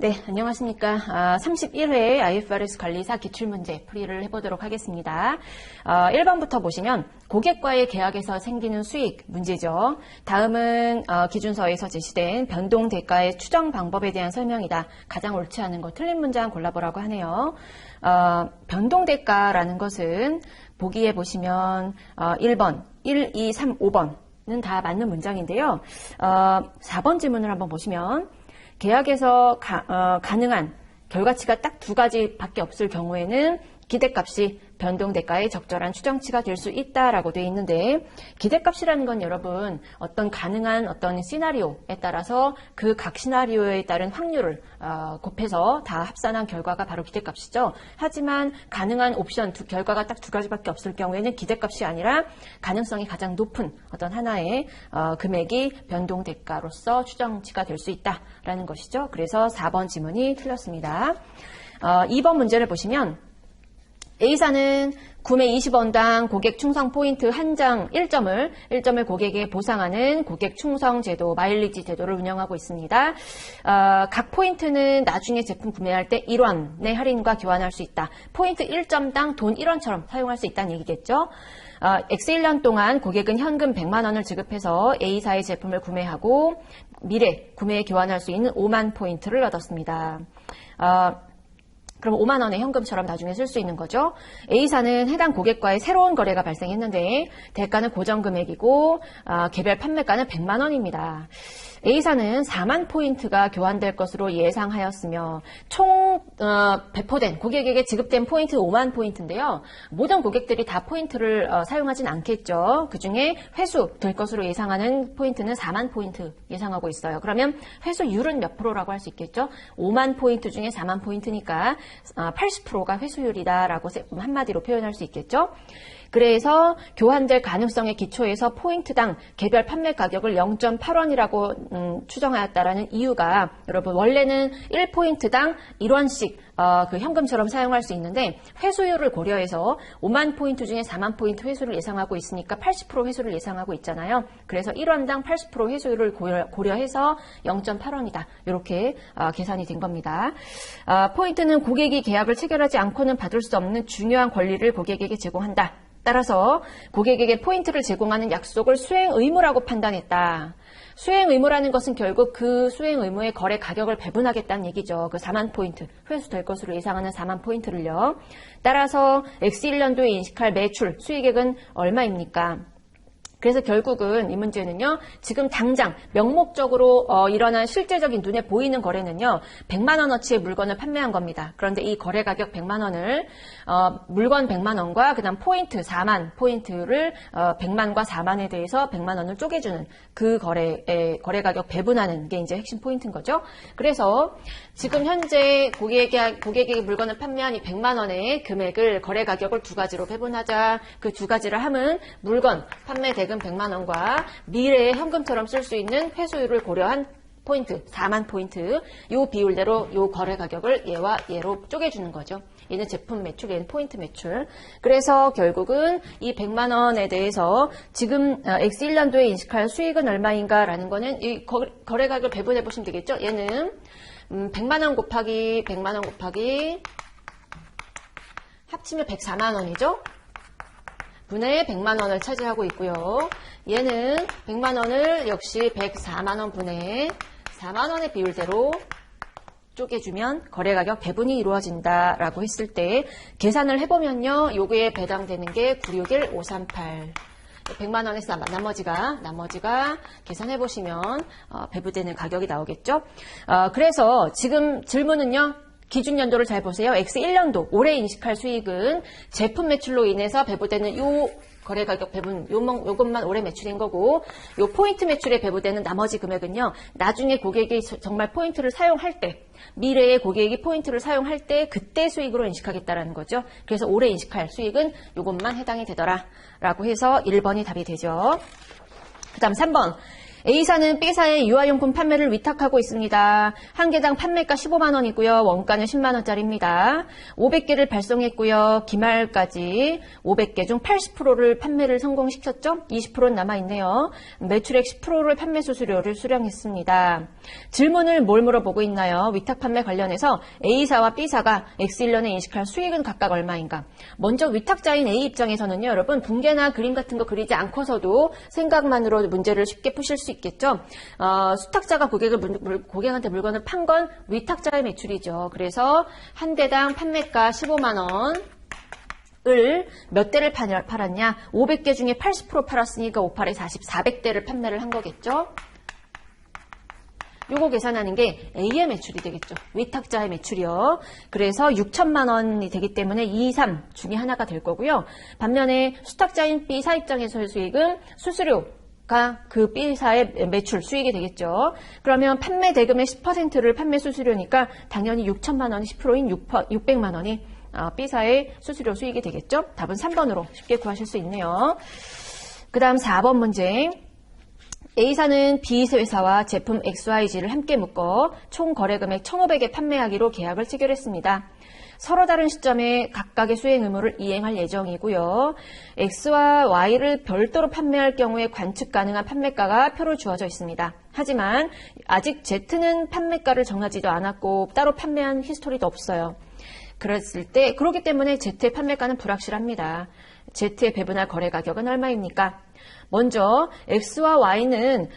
네, 안녕하십니까. 31회 IFRS 관리사 기출문제 풀이를 해보도록 하겠습니다. 1번부터 보시면 고객과의 계약에서 생기는 수익 문제죠. 다음은 기준서에서 제시된 변동대가의 추정 방법에 대한 설명이다. 가장 옳지 않은 거 틀린 문장 골라보라고 하네요. 변동대가라는 것은 보기에 보시면 1번, 1, 2, 3, 5번은 다 맞는 문장인데요. 4번 질문을 한번 보시면 계약에서 가능한 결과치가 딱 두 가지밖에 없을 경우에는 기대값이 변동대가의 적절한 추정치가 될 수 있다라고 되어 있는데, 기대값이라는 건 여러분 어떤 가능한 어떤 시나리오에 따라서 그 각 시나리오에 따른 확률을 곱해서 다 합산한 결과가 바로 기대값이죠. 하지만 가능한 옵션 결과가 딱 두 가지밖에 없을 경우에는 기대값이 아니라 가능성이 가장 높은 어떤 하나의 금액이 변동대가로서 추정치가 될 수 있다라는 것이죠. 그래서 4번 지문이 틀렸습니다. 2번 문제를 보시면 A사는 구매 20원당 고객 충성 포인트 한 장 1점을 고객에게 보상하는 고객 충성 제도, 마일리지 제도를 운영하고 있습니다. 각 포인트는 나중에 제품 구매할 때 1원의 할인과 교환할 수 있다. 포인트 1점당 돈 1원처럼 사용할 수 있다는 얘기겠죠. X 1년 동안 고객은 현금 100만 원을 지급해서 A사의 제품을 구매하고 미래 구매에 교환할 수 있는 5만 포인트를 얻었습니다. 그럼 5만 원의 현금처럼 나중에 쓸 수 있는 거죠. A사는 해당 고객과의 새로운 거래가 발생했는데 대가는 고정 금액이고 개별 판매가는 100만 원입니다. A사는 4만 포인트가 교환될 것으로 예상하였으며 총 배포된 고객에게 지급된 포인트 5만 포인트인데요. 모든 고객들이 다 포인트를 사용하진 않겠죠. 그중에 회수 될 것으로 예상하는 포인트는 4만 포인트 예상하고 있어요. 그러면 회수율은 몇 프로라고 할 수 있겠죠? 5만 포인트 중에 4만 포인트니까 80%가 회수율이다라고 한마디로 표현할 수 있겠죠. 그래서 교환될 가능성의 기초에서 포인트당 개별 판매 가격을 0.8원이라고 추정하였다라는 이유가, 여러분 원래는 1포인트당 1원씩 그 현금처럼 사용할 수 있는데 회수율을 고려해서 5만 포인트 중에 4만 포인트 회수를 예상하고 있으니까 80% 회수를 예상하고 있잖아요. 그래서 1원당 80% 회수율을 고려해서 0.8원이다. 이렇게 계산이 된 겁니다. 포인트는 고객이 계약을 체결하지 않고는 받을 수 없는 중요한 권리를 고객에게 제공한다. 따라서 고객에게 포인트를 제공하는 약속을 수행 의무라고 판단했다. 수행 의무라는 것은 결국 그 수행 의무의 거래 가격을 배분하겠다는 얘기죠. 그 4만 포인트, 회수될 것으로 예상하는 4만 포인트를요. 따라서 X1년도에 인식할 매출, 수익액은 얼마입니까? 그래서 결국은 이 문제는요, 지금 당장 명목적으로 일어난 실제적인 눈에 보이는 거래는요, 100만 원어치의 물건을 판매한 겁니다. 그런데 이 거래 가격 100만 원을 물건 100만 원과 그다음 포인트 4만 포인트를 100만과 4만에 대해서 100만 원을 쪼개주는 그 거래 가격 배분하는 게 이제 핵심 포인트인 거죠. 그래서 지금 현재 고객에게 물건을 판매한 이 100만 원의 금액을 거래 가격을 두 가지로 배분하자. 그 두 가지를 함은 물건 판매 대금 100만 원과 미래의 현금처럼 쓸 수 있는 회수율을 고려한 포인트, 4만 포인트, 요 비율대로 요 거래 가격을 얘와 얘로 쪼개주는 거죠. 얘는 제품 매출, 얘는 포인트 매출. 그래서 결국은 이 100만 원에 대해서 지금 X1년도에 인식할 수익은 얼마인가라는 거는 이 거래 가격을 배분해 보시면 되겠죠. 얘는 100만 원 곱하기 100만 원 곱하기 합치면 104만 원이죠. 분의 100만 원을 차지하고 있고요. 얘는 100만 원을 역시 104만 원 분의 4만 원의 비율대로 쪼개주면 거래가격 배분이 이루어진다라고 했을 때 계산을 해보면요. 요거에 배당되는 게 961538. 100만 원에서 나머지가 계산해보시면 배분되는 가격이 나오겠죠. 그래서 지금 질문은요. 기준 연도를 잘 보세요. X1년도 올해 인식할 수익은 제품 매출로 인해서 배분되는 요 거래 가격 배분 요것만 올해 매출인 거고, 요 포인트 매출에 배분되는 나머지 금액은요. 나중에 고객이 정말 포인트를 사용할 때, 미래에 고객이 포인트를 사용할 때 그때 수익으로 인식하겠다라는 거죠. 그래서 올해 인식할 수익은 요것만 해당이 되더라라고 해서 1번이 답이 되죠. 그다음 3번. A사는 B사의 유아용품 판매를 위탁하고 있습니다. 한 개당 판매가 15만 원이고요. 원가는 10만 원짜리입니다. 500개를 발송했고요. 기말까지 500개 중 80%를 판매를 성공시켰죠. 20%는 남아있네요. 매출액 10%를 판매 수수료를 수령했습니다. 질문을 뭘 물어보고 있나요? 위탁 판매 관련해서 A사와 B사가 X1년에 인식할 수익은 각각 얼마인가? 먼저 위탁자인 A 입장에서는요. 여러분 붕괴나 그림 같은 거 그리지 않고서도 생각만으로 문제를 쉽게 푸실 수 있겠죠. 수탁자가 고객한테 물건을 판 건 위탁자의 매출이죠. 그래서 한 대당 판매가 15만 원을 몇 대를 팔았냐? 500개 중에 80% 팔았으니까 58에 40, 400대를 판매를 한 거겠죠. 요거 계산하는 게 A의 매출이 되겠죠. 위탁자의 매출이요. 그래서 6천만 원이 되기 때문에 2, 3 중에 하나가 될 거고요. 반면에 수탁자인 B사 입장에서의 수익은 수수료가 그 B사의 매출 수익이 되겠죠. 그러면 판매 대금의 10%를 판매 수수료니까 당연히 6천만 원이 10%인 600만 원이 B사의 수수료 수익이 되겠죠. 답은 3번으로 쉽게 구하실 수 있네요. 그 다음 4번 문제. A사는 B회사와 제품 XYZ를 함께 묶어 총 거래금액 1,500에 판매하기로 계약을 체결했습니다. 서로 다른 시점에 각각의 수행 의무를 이행할 예정이고요. X와 Y를 별도로 판매할 경우에 관측 가능한 판매가가 표로 주어져 있습니다. 하지만 아직 Z는 판매가를 정하지도 않았고 따로 판매한 히스토리도 없어요. 그렇기 때문에 Z의 판매가는 불확실합니다. Z의 배분할 거래 가격은 얼마입니까? 먼저 X와 Y는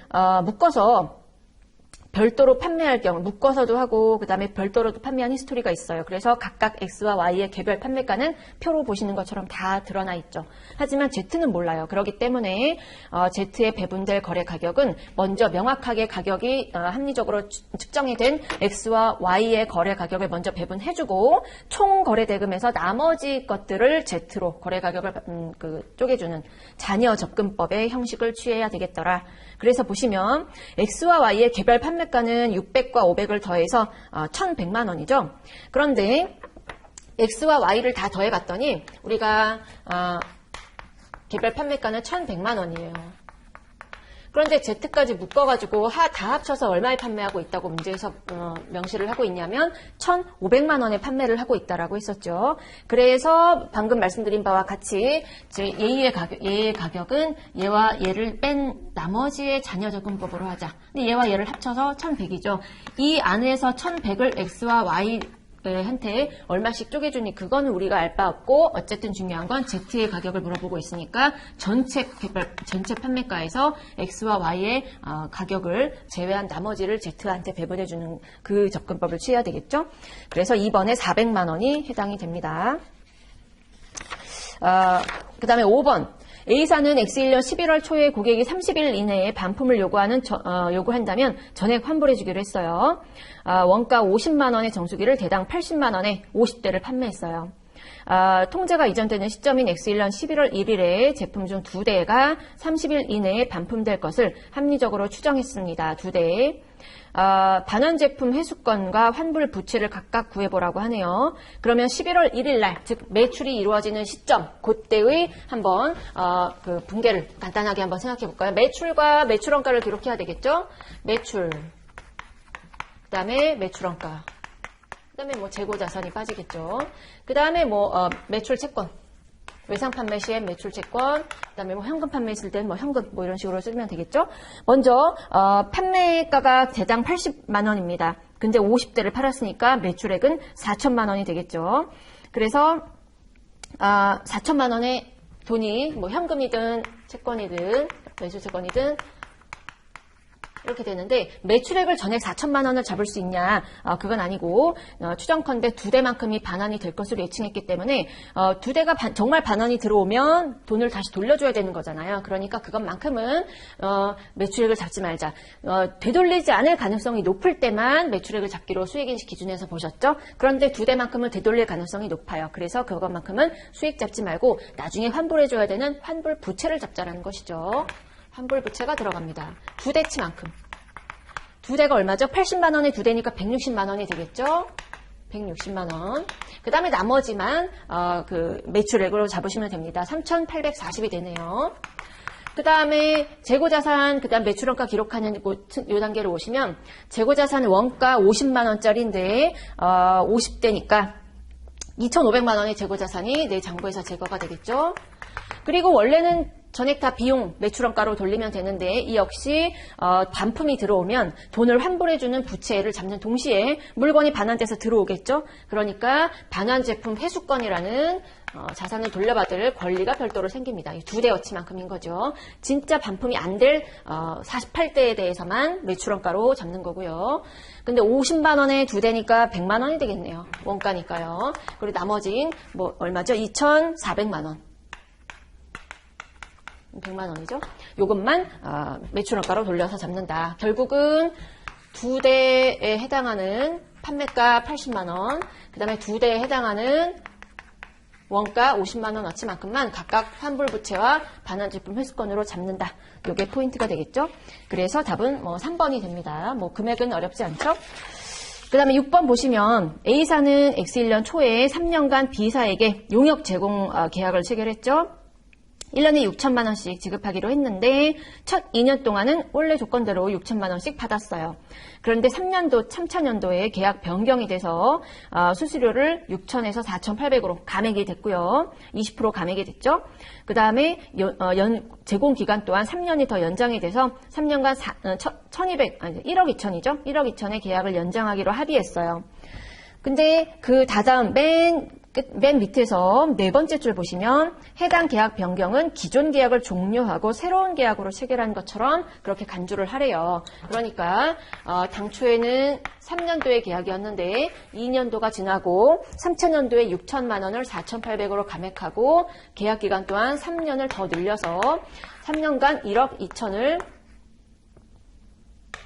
묶어서 별도로 판매할 경우 묶어서도 하고 그 다음에 별도로도 판매한 히스토리가 있어요. 그래서 각각 X와 Y의 개별 판매가는 표로 보시는 것처럼 다 드러나 있죠. 하지만 Z는 몰라요. 그렇기 때문에 Z의 배분될 거래 가격은 먼저 명확하게 가격이 합리적으로 측정이 된 X와 Y의 거래 가격을 먼저 배분해주고 총 거래 대금에서 나머지 것들을 Z로 거래 가격을 쪼개주는 잔여 접근법의 형식을 취해야 되겠더라. 그래서 보시면 X와 Y의 개별 판매가는 600과 500을 더해서 1,100만 원이죠. 그런데 X와 Y를 다 더해봤더니 우리가 개별 판매가는 1,100만 원이에요. 그런데 Z까지 묶어가지고 다 합쳐서 얼마에 판매하고 있다고 문제에서 명시를 하고 있냐면 1,500만 원에 판매를 하고 있다라고 했었죠. 그래서 방금 말씀드린 바와 같이 얘의 가격은 얘와 얘를 뺀 나머지의 잔여 적금법으로 하자. 근데 얘와 얘를 합쳐서 1,100이죠. 이 안에서 1,100을 X와 Y 한테 얼마씩 쪼개주니 그거는 우리가 알 바 없고 어쨌든 중요한 건 Z의 가격을 물어보고 있으니까 전체 판매가에서 X와 Y의 가격을 제외한 나머지를 Z한테 배분해주는 그 접근법을 취해야 되겠죠. 그래서 2번에 400만 원이 해당이 됩니다. 그 다음에 5번. A사는 X1년 11월 초에 고객이 30일 이내에 반품을 요구한다면 전액 환불해 주기로 했어요. 원가 50만 원의 정수기를 대당 80만 원에 50대를 판매했어요. 통제가 이전되는 시점인 X1년 11월 1일에 제품 중 2대가 30일 이내에 반품될 것을 합리적으로 추정했습니다. 2대. 반환 제품 회수권과 환불 부채를 각각 구해보라고 하네요. 그러면 11월 1일 날, 즉 매출이 이루어지는 시점, 그때의 한번 그 분계를 간단하게 한번 생각해 볼까요? 매출과 매출원가를 기록해야 되겠죠? 매출, 그 다음에 매출원가, 그 다음에 뭐 재고 자산이 빠지겠죠. 그 다음에 뭐 매출 채권. 외상 판매 시에 매출 채권, 그다음에 뭐 현금 판매했을 때는 뭐 현금 뭐 이런 식으로 쓰면 되겠죠. 먼저 판매가가 대당 80만 원입니다. 근데 50대를 팔았으니까 매출액은 4천만 원이 되겠죠. 그래서 4천만 원의 돈이 뭐 현금이든 채권이든 매출 채권이든 이렇게 되는데 매출액을 전액 4천만 원을 잡을 수 있냐? 그건 아니고 추정컨대 2대만큼이 반환이 될 것으로 예측했기 때문에 2대가 정말 반환이 들어오면 돈을 다시 돌려줘야 되는 거잖아요. 그러니까 그것만큼은 매출액을 잡지 말자. 되돌리지 않을 가능성이 높을 때만 매출액을 잡기로 수익인식 기준에서 보셨죠? 그런데 2대만큼은 되돌릴 가능성이 높아요. 그래서 그것만큼은 수익 잡지 말고 나중에 환불해줘야 되는 환불 부채를 잡자라는 것이죠. 환불 부채가 들어갑니다. 2대치만큼. 2대가 얼마죠? 80만 원에 2대니까 160만 원이 되겠죠? 160만 원. 그 다음에 나머지만 그 매출액으로 잡으시면 됩니다. 3,840이 되네요. 그 다음에 재고자산, 그 다음 매출원가 기록하는 요 단계로 오시면 재고자산 원가 50만원짜리인데 50대니까 2,500만 원의 재고자산이 내 잔고에서 제거가 되겠죠. 그리고 원래는 전액 다 비용 매출원가로 돌리면 되는데 이 역시 반품이 들어오면 돈을 환불해주는 부채를 잡는 동시에 물건이 반환돼서 들어오겠죠. 그러니까 반환 제품 회수권이라는 자산을 돌려받을 권리가 별도로 생깁니다. 이 두 대어치만큼인 거죠. 진짜 반품이 안 될 48대에 대해서만 매출원가로 잡는 거고요. 근데 50만 원에 두 대니까 100만 원이 되겠네요. 원가니까요. 그리고 나머진 뭐 얼마죠? 2,400만 원. 100만 원이죠. 요것만 매출원가로 돌려서 잡는다. 결국은 두 대에 해당하는 판매가 80만 원, 그 다음에 두 대에 해당하는 원가 50만 원어치만큼만 각각 환불부채와 반환 제품 회수권으로 잡는다. 요게 포인트가 되겠죠. 그래서 답은 3번이 됩니다. 금액은 어렵지 않죠. 그 다음에 6번 보시면 A사는 X1년 초에 3년간 B사에게 용역 제공 계약을 체결했죠. 1년에 6천만 원씩 지급하기로 했는데 첫 2년 동안은 원래 조건대로 6천만 원씩 받았어요. 그런데 3년도 참차년도에 계약 변경이 돼서 수수료를 6천에서 4,800으로 감액이 됐고요. 20% 감액이 됐죠. 그 다음에 제공 기간 또한 3년이 더 연장이 돼서 3년간 1억 2천이죠. 1억 2천의 계약을 연장하기로 합의했어요. 근데 그 다다음 맨 밑에서 네 번째 줄 보시면 해당 계약 변경은 기존 계약을 종료하고 새로운 계약으로 체결한 것처럼 그렇게 간주를 하래요. 그러니까 당초에는 3년도의 계약이었는데 2년도가 지나고 3차년도에 6천만 원을 4,800으로 감액하고 계약 기간 또한 3년을 더 늘려서 3년간 1억 2천을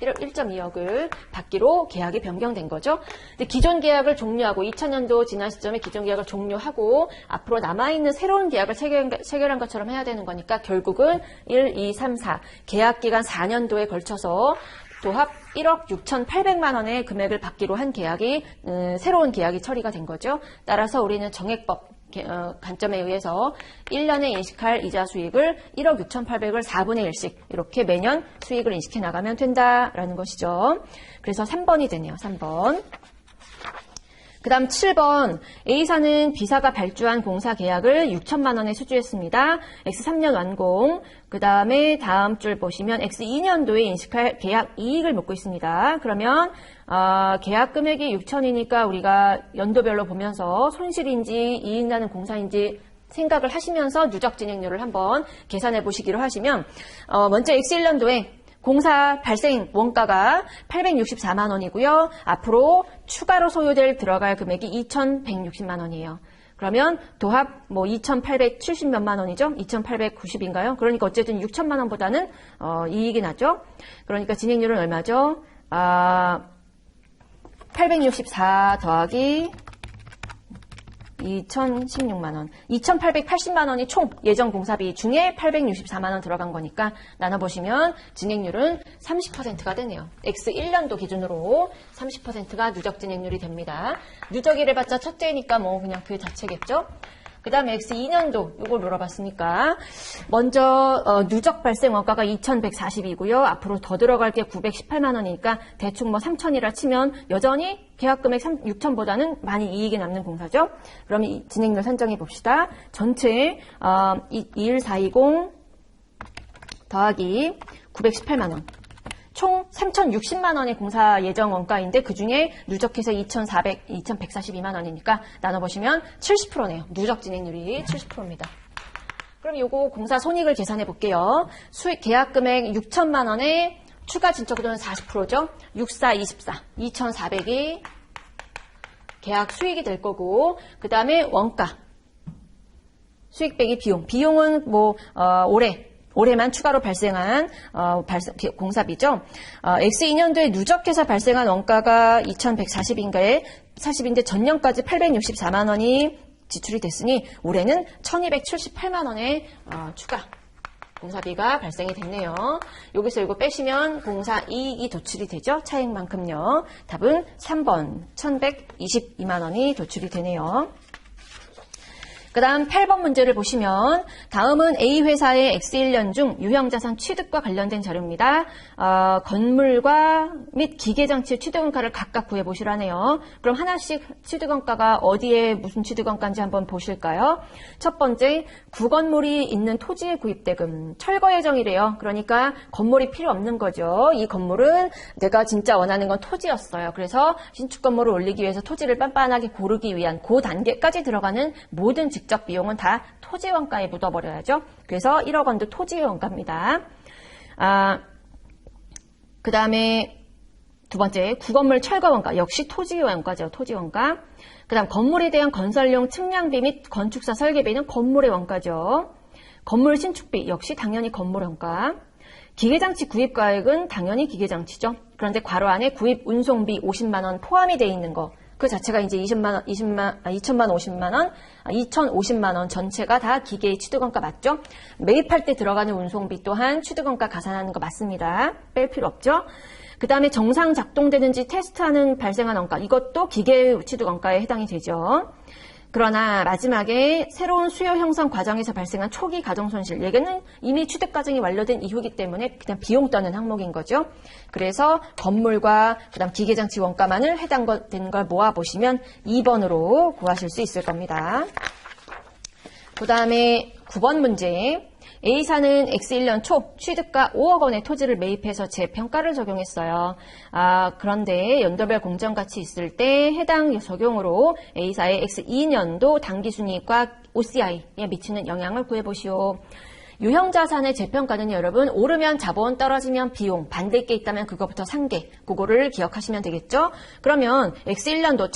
1.2억을 받기로 계약이 변경된 거죠. 근데 기존 계약을 종료하고 2000년도 지난 시점에 기존 계약을 종료하고 앞으로 남아있는 새로운 계약을 체결한 것처럼 해야 되는 거니까 결국은 1, 2, 3, 4 계약 기간 4년도에 걸쳐서 도합 1억 6,800만 원의 금액을 받기로 한 계약이 새로운 계약이 처리가 된 거죠. 따라서 우리는 정액법 관점에 의해서 1년에 인식할 이자 수익을 1억 6,800을 4분의 1씩 이렇게 매년 수익을 인식해 나가면 된다라는 것이죠. 그래서 3번이 되네요. 3번. 그 다음 7번 A사는 B사가 발주한 공사 계약을 6천만 원에 수주했습니다. X3년 완공. 그 다음에 다음 줄 보시면 X2년도에 인식할 계약 이익을 묻고 있습니다. 그러면 계약 금액이 6천이니까 우리가 연도별로 보면서 손실인지 이익 나는 공사인지 생각을 하시면서 누적 진행률을 한번 계산해 보시기로 하시면 먼저 X1년도에 공사 발생 원가가 864만 원이고요. 앞으로 추가로 소요될 들어갈 금액이 2,160만 원이에요. 그러면 도합 2,870 몇만 원이죠. 2,890인가요? 그러니까 어쨌든 6천만 원보다는 이익이 나죠. 그러니까 진행률은 얼마죠? 864 더하기 2,016만 원. 2,880만 원이 총 예정 공사비 중에 864만 원 들어간 거니까 나눠보시면 진행률은 30%가 되네요. X1년도 기준으로 30%가 누적 진행률이 됩니다. 누적이래 봤자 첫째니까 그냥 그 자체겠죠. 그 다음에 X2년도 이걸 물어봤으니까 먼저 누적 발생 원가가 2,140이고요. 앞으로 더 들어갈 게 918만 원이니까 대충 3,000이라 치면 여전히 계약금액 6,000보다는 많이 이익이 남는 공사죠. 그럼 이 진행률 산정해 봅시다. 전체 21420 더하기 918만 원. 총 3,060만 원의 공사 예정 원가인데 그중에 누적해서 2,142만 원이니까 나눠보시면 70%네요. 누적 진행률이 70%입니다. 그럼 요거 공사 손익을 계산해 볼게요. 수익 계약 금액 6천만 원에 추가 진척도는 40%죠. 64, 24, 2,400이 계약 수익이 될 거고 그 다음에 원가 수익 빼기 비용. 비용은 올해만 추가로 발생한 공사비죠. X2년도에 누적해서 발생한 원가가 2,140인데 전년까지 864만 원이 지출이 됐으니 올해는 1,278만 원의 추가 공사비가 발생이 됐네요. 여기서 이거 빼시면 공사 이익이 도출이 되죠. 차액만큼요. 답은 3번 1,122만 원이 도출이 되네요. 그 다음 8번 문제를 보시면 다음은 A회사의 X1년 중 유형자산 취득과 관련된 자료입니다. 건물과 및 기계장치 취득원가를 각각 구해보시라네요. 그럼 하나씩 취득원가가 어디에 무슨 취득원가인지 한번 보실까요? 첫 번째, 구건물이 있는 토지의 구입대금, 철거 예정이래요. 그러니까 건물이 필요 없는 거죠. 이 건물은 내가 진짜 원하는 건 토지였어요. 그래서 신축 건물을 올리기 위해서 토지를 빤빤하게 고르기 위한 그 단계까지 들어가는 모든 직접 비용은 다 토지 원가에 묻어버려야죠. 그래서 1억 원도 토지 원가입니다. 그 다음에 두 번째, 구건물 철거 원가, 역시 토지 원가죠. 토지 원가. 그 다음 건물에 대한 건설용 측량비 및 건축사 설계비는 건물의 원가죠. 건물 신축비, 역시 당연히 건물 원가. 기계장치 구입가액은 당연히 기계장치죠. 그런데 괄호 안에 구입 운송비 50만 원 포함이 되어 있는 거. 그 자체가 이제 2,050만 원 전체가 다 기계의 취득원가 맞죠? 매입할 때 들어가는 운송비 또한 취득원가 가산하는 거 맞습니다. 뺄 필요 없죠? 그 다음에 정상 작동되는지 테스트하는 발생한 원가. 이것도 기계 취득원가에 해당이 되죠. 그러나 마지막에 새로운 수요 형성 과정에서 발생한 초기 가정 손실. 얘기는 이미 취득 과정이 완료된 이후이기 때문에 그냥 비용 떠는 항목인 거죠. 그래서 건물과 그다음 기계장치 원가만을 해당된 걸 모아보시면 2번으로 구하실 수 있을 겁니다. 그 다음에 9번 문제. A사는 X1년 초 취득가 5억 원의 토지를 매입해서 재평가를 적용했어요. 그런데 연도별 공정가치 있을 때 해당 적용으로 A사의 X2년도 당기순이익과 OCI에 미치는 영향을 구해보시오. 유형자산의 재평가는 여러분 오르면 자본 떨어지면 비용 반대일 게 있다면 그거부터 상계 그거를 기억하시면 되겠죠. 그러면 X1년도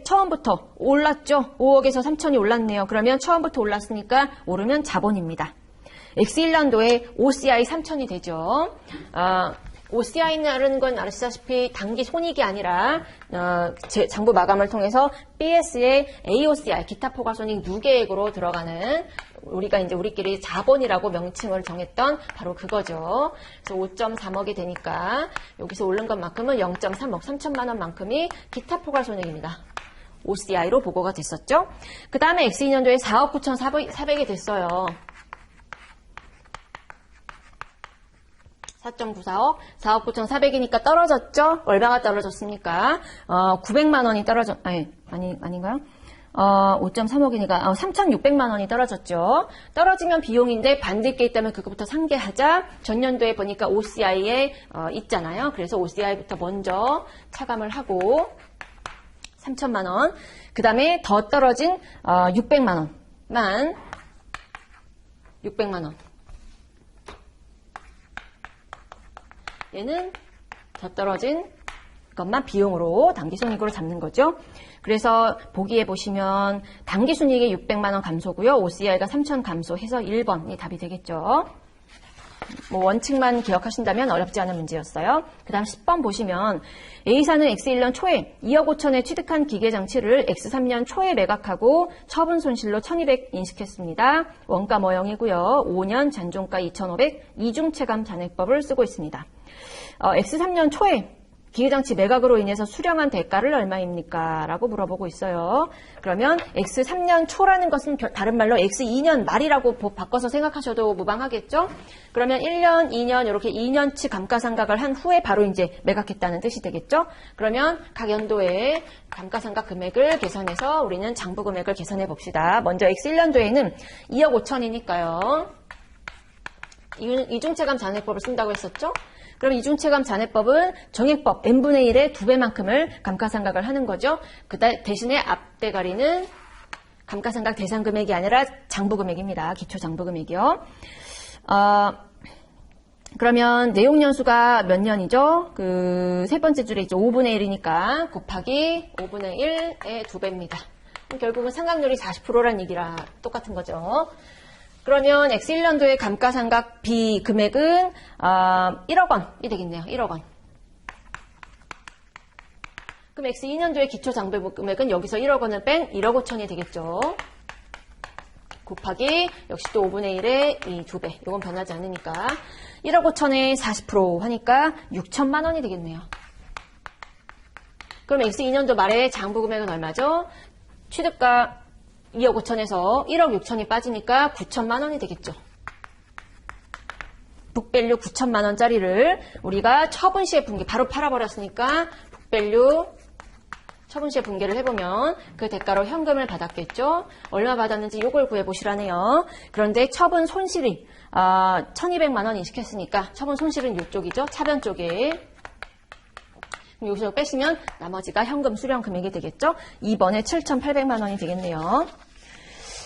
처음부터 올랐죠. 5억에서 3천이 올랐네요. 그러면 처음부터 올랐으니까 오르면 자본입니다. X1년도에 OCI 3천이 되죠. OCI라는 건 아시다시피 단기 손익이 아니라 장부 마감을 통해서 BS의 AOCI 기타 포괄손익 누계액으로 들어가는 우리가 이제 우리끼리 자본이라고 명칭을 정했던 바로 그거죠. 그래서 5.3억이 되니까 여기서 오른 것만큼은 0.3억 3천만 원만큼이 기타 포괄손익입니다. OCI로 보고가 됐었죠. 그 다음에 X2년도에 4억 9,400이 됐어요. 4.94억, 4억 9,400이니까 떨어졌죠? 얼마가 떨어졌습니까? 900만 원이 아닌가요? 5.3억이니까 3,600만 원이 떨어졌죠. 떨어지면 비용인데 반대일 게 있다면 그거부터 상계하자. 전년도에 보니까 OCI에 있잖아요. 그래서 OCI부터 먼저 차감을 하고 3천만 원. 그 다음에 더 떨어진 600만 원만 600만 원. 얘는 더 떨어진 것만 비용으로 당기순이익으로 잡는 거죠. 그래서 보기에 보시면 당기순이익이 600만 원 감소고요. OCI가 3천 감소해서 1번이 답이 되겠죠. 원칙만 기억하신다면 어렵지 않은 문제였어요. 그 다음 10번 보시면 A사는 X1년 초에 2억 5천에 취득한 기계장치를 X3년 초에 매각하고 처분 손실로 1,200 인식했습니다. 원가 모형이고요. 5년 잔존가 2,500 이중체감 잔액법을 쓰고 있습니다. X3년 초에 기계장치 매각으로 인해서 수령한 대가를 얼마입니까? 라고 물어보고 있어요. 그러면 X3년 초라는 것은 다른 말로 X2년 말이라고 바꿔서 생각하셔도 무방하겠죠? 그러면 1년, 2년 이렇게 2년치 감가상각을 한 후에 바로 이제 매각했다는 뜻이 되겠죠? 그러면 각 연도에 감가상각 금액을 계산해서 우리는 장부 금액을 계산해 봅시다. 먼저 X1년도에는 2억 5천이니까요. 이중체감 잔액법을 쓴다고 했었죠? 그럼 이중체감 잔액법은 정액법 n분의 1의 2배만큼을 감가상각을 하는 거죠. 그 대신에 앞대가리는 감가상각 대상 금액이 아니라 장부 금액입니다. 기초 장부 금액이요. 그러면 내용 연수가 몇 년이죠? 그 세 번째 줄에 있죠. 5분의 1이니까 곱하기 5분의 1의 2배입니다. 결국은 상각률이 40%란 얘기랑 똑같은 거죠. 그러면 X1년도의 감가상각 B 금액은 1억 원이 되겠네요. 1억 원. 그럼 X2년도의 기초장부 금액은 여기서 1억 원을 뺀 1억 5천이 되겠죠. 곱하기 역시 또 5분의 1의 이 2배. 이건 변하지 않으니까 1억 5천에 40% 하니까 6천만 원이 되겠네요. 그럼 X2년도 말에 장부 금액은 얼마죠? 취득가 2억 5천에서 1억 6천이 빠지니까 9천만 원이 되겠죠. 북밸류 9천만 원짜리를 우리가 처분시에 분기, 바로 팔아버렸으니까 북밸류 처분시에 분기를 해보면 그 대가로 현금을 받았겠죠. 얼마 받았는지 요걸 구해보시라네요. 그런데 처분 손실이 1200만 원 인식했으니까 처분 손실은 이쪽이죠. 차변 쪽에. 여기서 빼시면 나머지가 현금 수령 금액이 되겠죠. 2번에 7,800만 원이 되겠네요.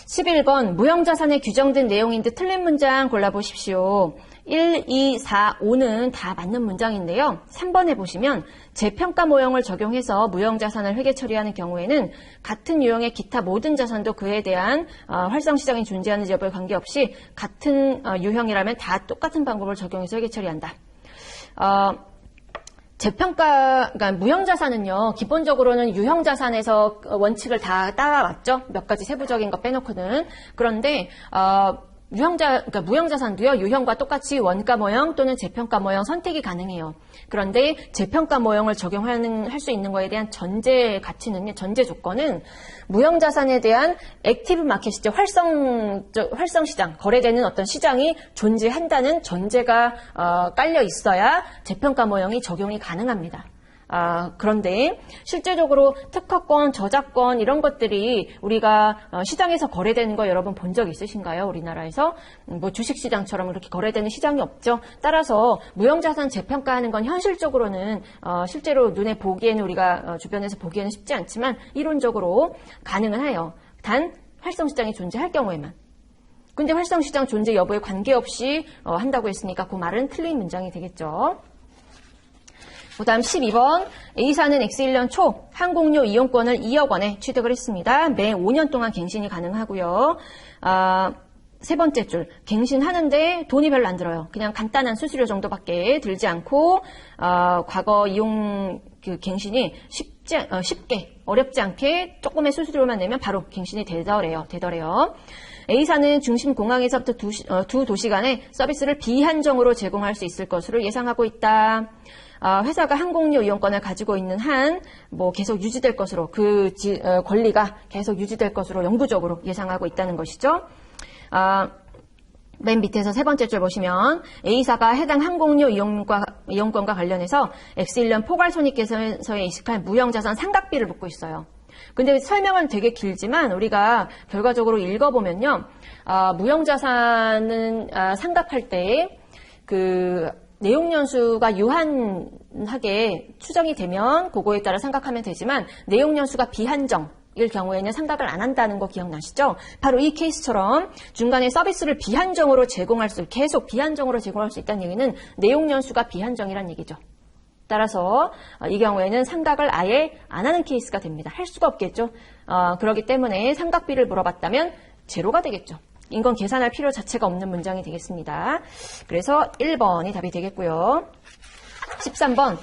11번 무형자산에 규정된 내용인 듯 틀린 문장 골라보십시오. 1, 2, 4, 5는 다 맞는 문장인데요. 3번에 보시면 재평가 모형을 적용해서 무형자산을 회계 처리하는 경우에는 같은 유형의 기타 모든 자산도 그에 대한 활성시장이 존재하는지 여부에 관계없이 같은 유형이라면 다 똑같은 방법을 적용해서 회계 처리한다. 재평가, 그러니까 무형자산은요, 기본적으로는 유형자산에서 원칙을 다 따라왔죠. 몇 가지 세부적인 거 빼놓고는. 그런데, 그러니까 무형자산도요, 유형과 똑같이 원가 모형 또는 재평가 모형 선택이 가능해요. 그런데 재평가 모형을 할 수 있는 거에 대한 전제 가치는요, 전제 조건은 무형자산에 대한 액티브 마켓이죠. 활성 시장, 거래되는 어떤 시장이 존재한다는 전제가 깔려 있어야 재평가 모형이 적용이 가능합니다. 그런데 실제적으로 특허권, 저작권 이런 것들이 우리가 시장에서 거래되는 거 여러분 본 적 있으신가요? 우리나라에서 뭐 주식시장처럼 그렇게 거래되는 시장이 없죠. 따라서 무형자산 재평가하는 건 현실적으로는 실제로 눈에 보기에는 우리가 주변에서 보기에는 쉽지 않지만 이론적으로 가능은 해요. 단 활성시장이 존재할 경우에만. 근데 활성시장 존재 여부에 관계없이 한다고 했으니까 그 말은 틀린 문장이 되겠죠. 그 다음 12번 A사는 X1년 초 항공료 이용권을 2억 원에 취득을 했습니다. 매 5년 동안 갱신이 가능하고요. 세 번째 줄 갱신하는데 돈이 별로 안 들어요. 그냥 간단한 수수료 정도밖에 들지 않고 과거 이용 갱신이 쉽게 어렵지 않게 조금의 수수료만 내면 바로 갱신이 되더래요. A사는 중심공항에서부터 두 도시 간에 서비스를 비한정으로 제공할 수 있을 것으로 예상하고 있다. 회사가 항공료 이용권을 가지고 있는 한 계속 유지될 것으로 권리가 계속 유지될 것으로 영구적으로 예상하고 있다는 것이죠. 맨 밑에서 세 번째 줄 보시면 A사가 해당 항공료 이용권과 관련해서 X1년 포괄손익계산서에 이식한 무형자산 상각비를 묻고 있어요. 근데 설명은 되게 길지만 우리가 결과적으로 읽어보면요. 무형자산은 상각할 때 내용연수가 유한하게 추정이 되면 그거에 따라 상각하면 되지만 내용연수가 비한정일 경우에는 상각을 안 한다는 거 기억나시죠? 바로 이 케이스처럼 중간에 서비스를 계속 비한정으로 제공할 수 있다는 얘기는 내용연수가 비한정이란 얘기죠. 따라서 이 경우에는 상각을 아예 안 하는 케이스가 됩니다. 할 수가 없겠죠. 그렇기 때문에 상각비를 물어봤다면 제로가 되겠죠. 인건 계산할 필요 자체가 없는 문장이 되겠습니다. 그래서 1번이 답이 되겠고요. 13번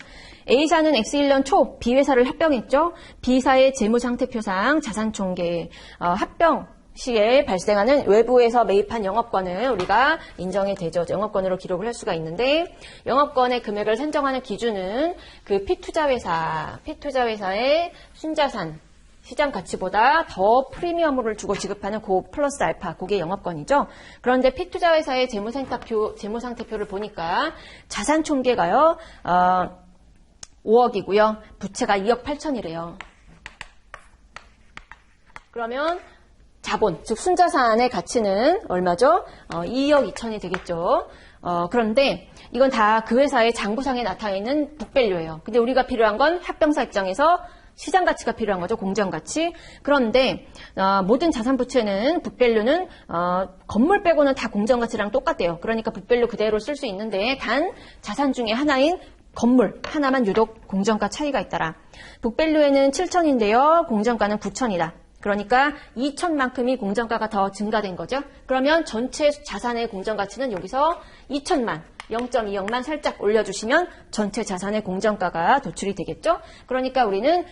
A사는 X1년 초 B회사를 합병했죠. B사의 재무상태표상 자산총계 합병 시에 발생하는 외부에서 매입한 영업권을 우리가 인정이 되죠. 영업권으로 기록을 할 수가 있는데 영업권의 금액을 산정하는 기준은 그 P투자회사의 순자산 시장 가치보다 더 프리미엄을 주고 지급하는 플러스 알파, 그게 영업권이죠. 그런데 P투자회사의 재무상태표를 보니까 자산 총계가요, 5억이고요. 부채가 2억 8천이래요. 그러면 자본, 즉 순자산의 가치는 얼마죠? 2억 2천이 되겠죠. 그런데 이건 다 그 회사의 장부상에 나타나 있는 북밸류예요. 근데 우리가 필요한 건 합병사 입장에서 시장 가치가 필요한 거죠. 공정 가치. 그런데 모든 자산 부채는 북밸류는 건물 빼고는 다 공정 가치랑 똑같대요. 그러니까 북밸류 그대로 쓸 수 있는데 단 자산 중에 하나인 건물 하나만 유독 공정가 차이가 있더라. 북밸류에는 7천인데요. 공정가는 9천이다. 그러니까 2천만큼이 공정가가 더 증가된 거죠. 그러면 전체 자산의 공정가치는 여기서 2천만, 0.2억만 살짝 올려주시면 전체 자산의 공정가가 도출이 되겠죠. 그러니까 우리는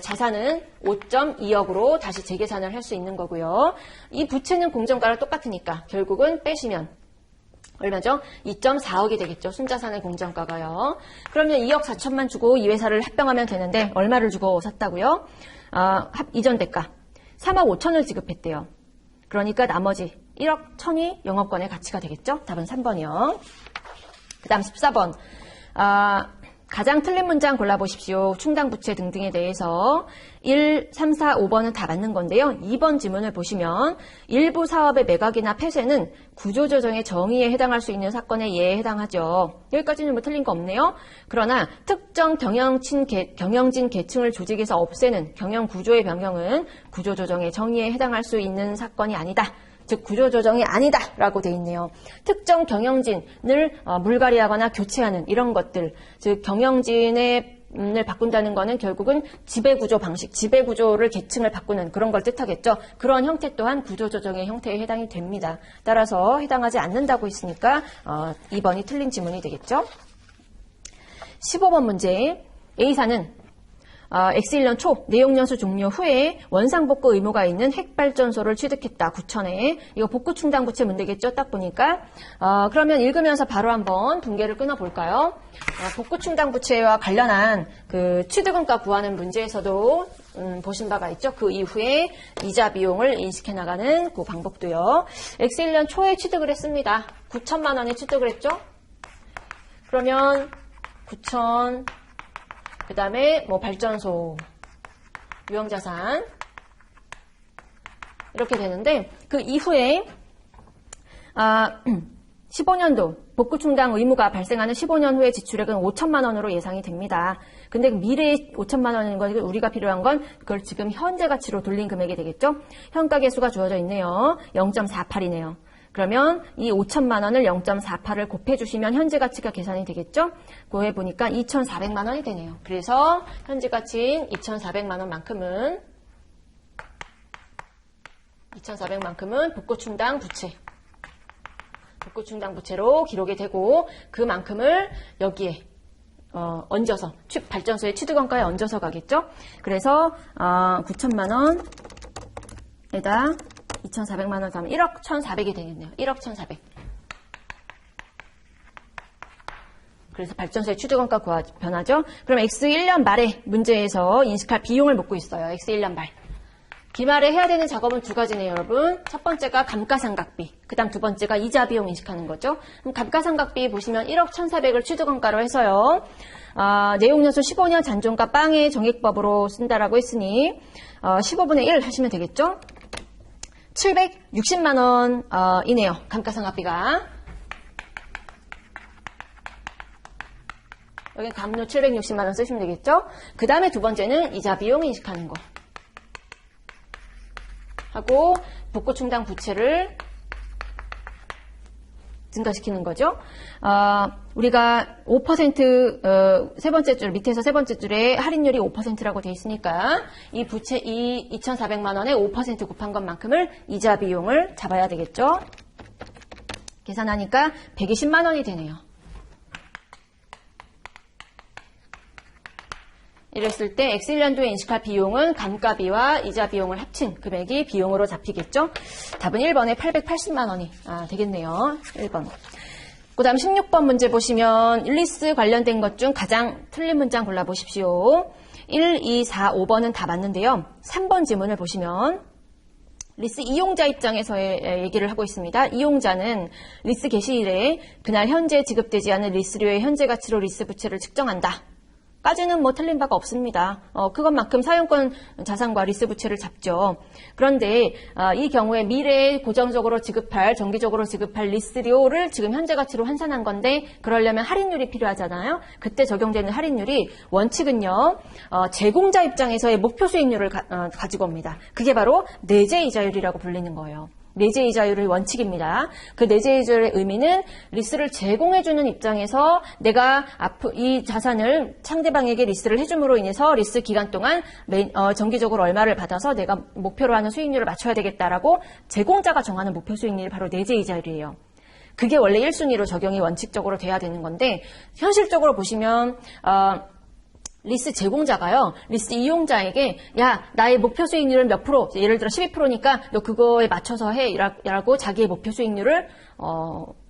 자산은 5.2억으로 다시 재계산을 할 수 있는 거고요. 이 부채는 공정가랑 똑같으니까 결국은 빼시면 얼마죠? 2.4억이 되겠죠. 순자산의 공정가가요. 그러면 2억 4천만 주고 이 회사를 합병하면 되는데 얼마를 주고 샀다고요? 이전 대가 3억 5천을 지급했대요. 그러니까 나머지 1억 1천이 영업권의 가치가 되겠죠? 답은 3번이요. 그 다음 14번. 가장 틀린 문장 골라보십시오. 충당부채 등등에 대해서 1, 3, 4, 5번은 다 맞는 건데요. 2번 지문을 보시면 일부 사업의 매각이나 폐쇄는 구조조정의 정의에 해당할 수 있는 사건의 예에 해당하죠. 여기까지는 뭐 틀린 거 없네요. 그러나 특정 경영진 계층을 조직에서 없애는 경영구조의 변경은 구조조정의 정의에 해당할 수 있는 사건이 아니다. 즉 구조조정이 아니다 라고 돼 있네요. 특정 경영진을 물갈이하거나 교체하는 이런 것들, 즉 경영진을 바꾼다는 거는 결국은 지배구조 방식, 지배구조를 계층을 바꾸는 그런 걸 뜻하겠죠. 그런 형태 또한 구조조정의 형태에 해당이 됩니다. 따라서 해당하지 않는다고 했으니까 2번이 틀린 지문이 되겠죠. 15번 문제. A사는 X1년 초 내용연수 종료 후에 원상복구 의무가 있는 핵발전소를 취득했다. 9천에. 이거 복구충당부채 문제겠죠. 딱 보니까. 그러면 읽으면서 바로 한번 분계를 끊어볼까요? 복구충당부채와 관련한 그 취득원가 구하는 문제에서도 보신 바가 있죠. 그 이후에 이자 비용을 인식해 나가는 그 방법도요. X1년 초에 취득을 했습니다. 9천만 원에 취득을 했죠. 그러면 9천 그 다음에 뭐 발전소, 유형자산 이렇게 되는데 그 이후에 15년도 복구충당 의무가 발생하는 15년 후에 지출액은 5천만 원으로 예상이 됩니다. 근데 미래의 5천만 원인 건 우리가 필요한 건 그걸 지금 현재 가치로 돌린 금액이 되겠죠. 현가계수가 주어져 있네요. 0.48이네요. 그러면 이 5천만 원을 0.48을 곱해주시면 현재 가치가 계산이 되겠죠? 그거에 보니까 2,400만 원이 되네요. 그래서 현재 가치인 2,400만 원만큼은 복구충당 부채로 기록이 되고 그만큼을 여기에 얹어서 발전소의 취득원가에 얹어서 가겠죠? 그래서 9천만 원에다 2,400만 원 가면 1억 1,400이 되겠네요. 1억 1,400. 그래서 발전소의 취득원가 변하죠. 그럼 X1년 말에 문제에서 인식할 비용을 묻고 있어요. X1년 말. 기말에 해야 되는 작업은 두 가지네요, 여러분. 첫 번째가 감가상각비. 그 다음 두 번째가 이자 비용 인식하는 거죠. 그럼 감가상각비 보시면 1억 1,400을 취득원가로 해서요. 내용연수 15년 잔존가 빵의 정액법으로 쓴다라고 했으니 15분의 1 하시면 되겠죠. 760만 원이네요. 감가상각비가. 여기 감로 760만 원 쓰시면 되겠죠. 그 다음에 두 번째는 이자 비용 인식하는 거. 하고 복구충당 부채를 증가시키는 거죠. 우리가 5% 세 번째 줄 밑에서 세 번째 줄에 할인율이 5%라고 돼 있으니까 이 부채 2,400만 원에 5% 곱한 것만큼을 이자 비용을 잡아야 되겠죠. 계산하니까 120만 원이 되네요. 이랬을 때 X1년도에 인식할 비용은 감가비와 이자 비용을 합친 금액이 비용으로 잡히겠죠. 답은 1번에 880만 원이 되겠네요. 1번. 그 다음 16번 문제 보시면 리스 관련된 것 중 가장 틀린 문장 골라보십시오. 1, 2, 4, 5번은 다 맞는데요. 3번 지문을 보시면 리스 이용자 입장에서의 얘기를 하고 있습니다. 이용자는 리스 개시일에 그날 현재 지급되지 않은 리스료의 현재 가치로 리스 부채를 측정한다. 까지는 뭐 틀린 바가 없습니다. 그것만큼 사용권 자산과 리스 부채를 잡죠. 그런데 이 경우에 미래에 고정적으로 지급할, 정기적으로 지급할 리스료를 지금 현재 가치로 환산한 건데 그러려면 할인율이 필요하잖아요. 그때 적용되는 할인율이 원칙은요. 제공자 입장에서의 목표 수익률을 가지고 옵니다. 그게 바로 내재 이자율이라고 불리는 거예요. 내재 이자율의 원칙입니다. 그 내재 이자율의 의미는 리스를 제공해주는 입장에서 내가 이 자산을 상대방에게 리스를 해줌으로 인해서 리스 기간 동안 정기적으로 얼마를 받아서 내가 목표로 하는 수익률을 맞춰야 되겠다라고 제공자가 정하는 목표 수익률이 바로 내재 이자율이에요. 그게 원래 1순위로 적용이 원칙적으로 돼야 되는 건데 현실적으로 보시면 리스 제공자가요, 리스 이용자에게, 야, 나의 목표 수익률은 몇 프로? 예를 들어 12%니까 너 그거에 맞춰서 해. 라고 자기의 목표 수익률을,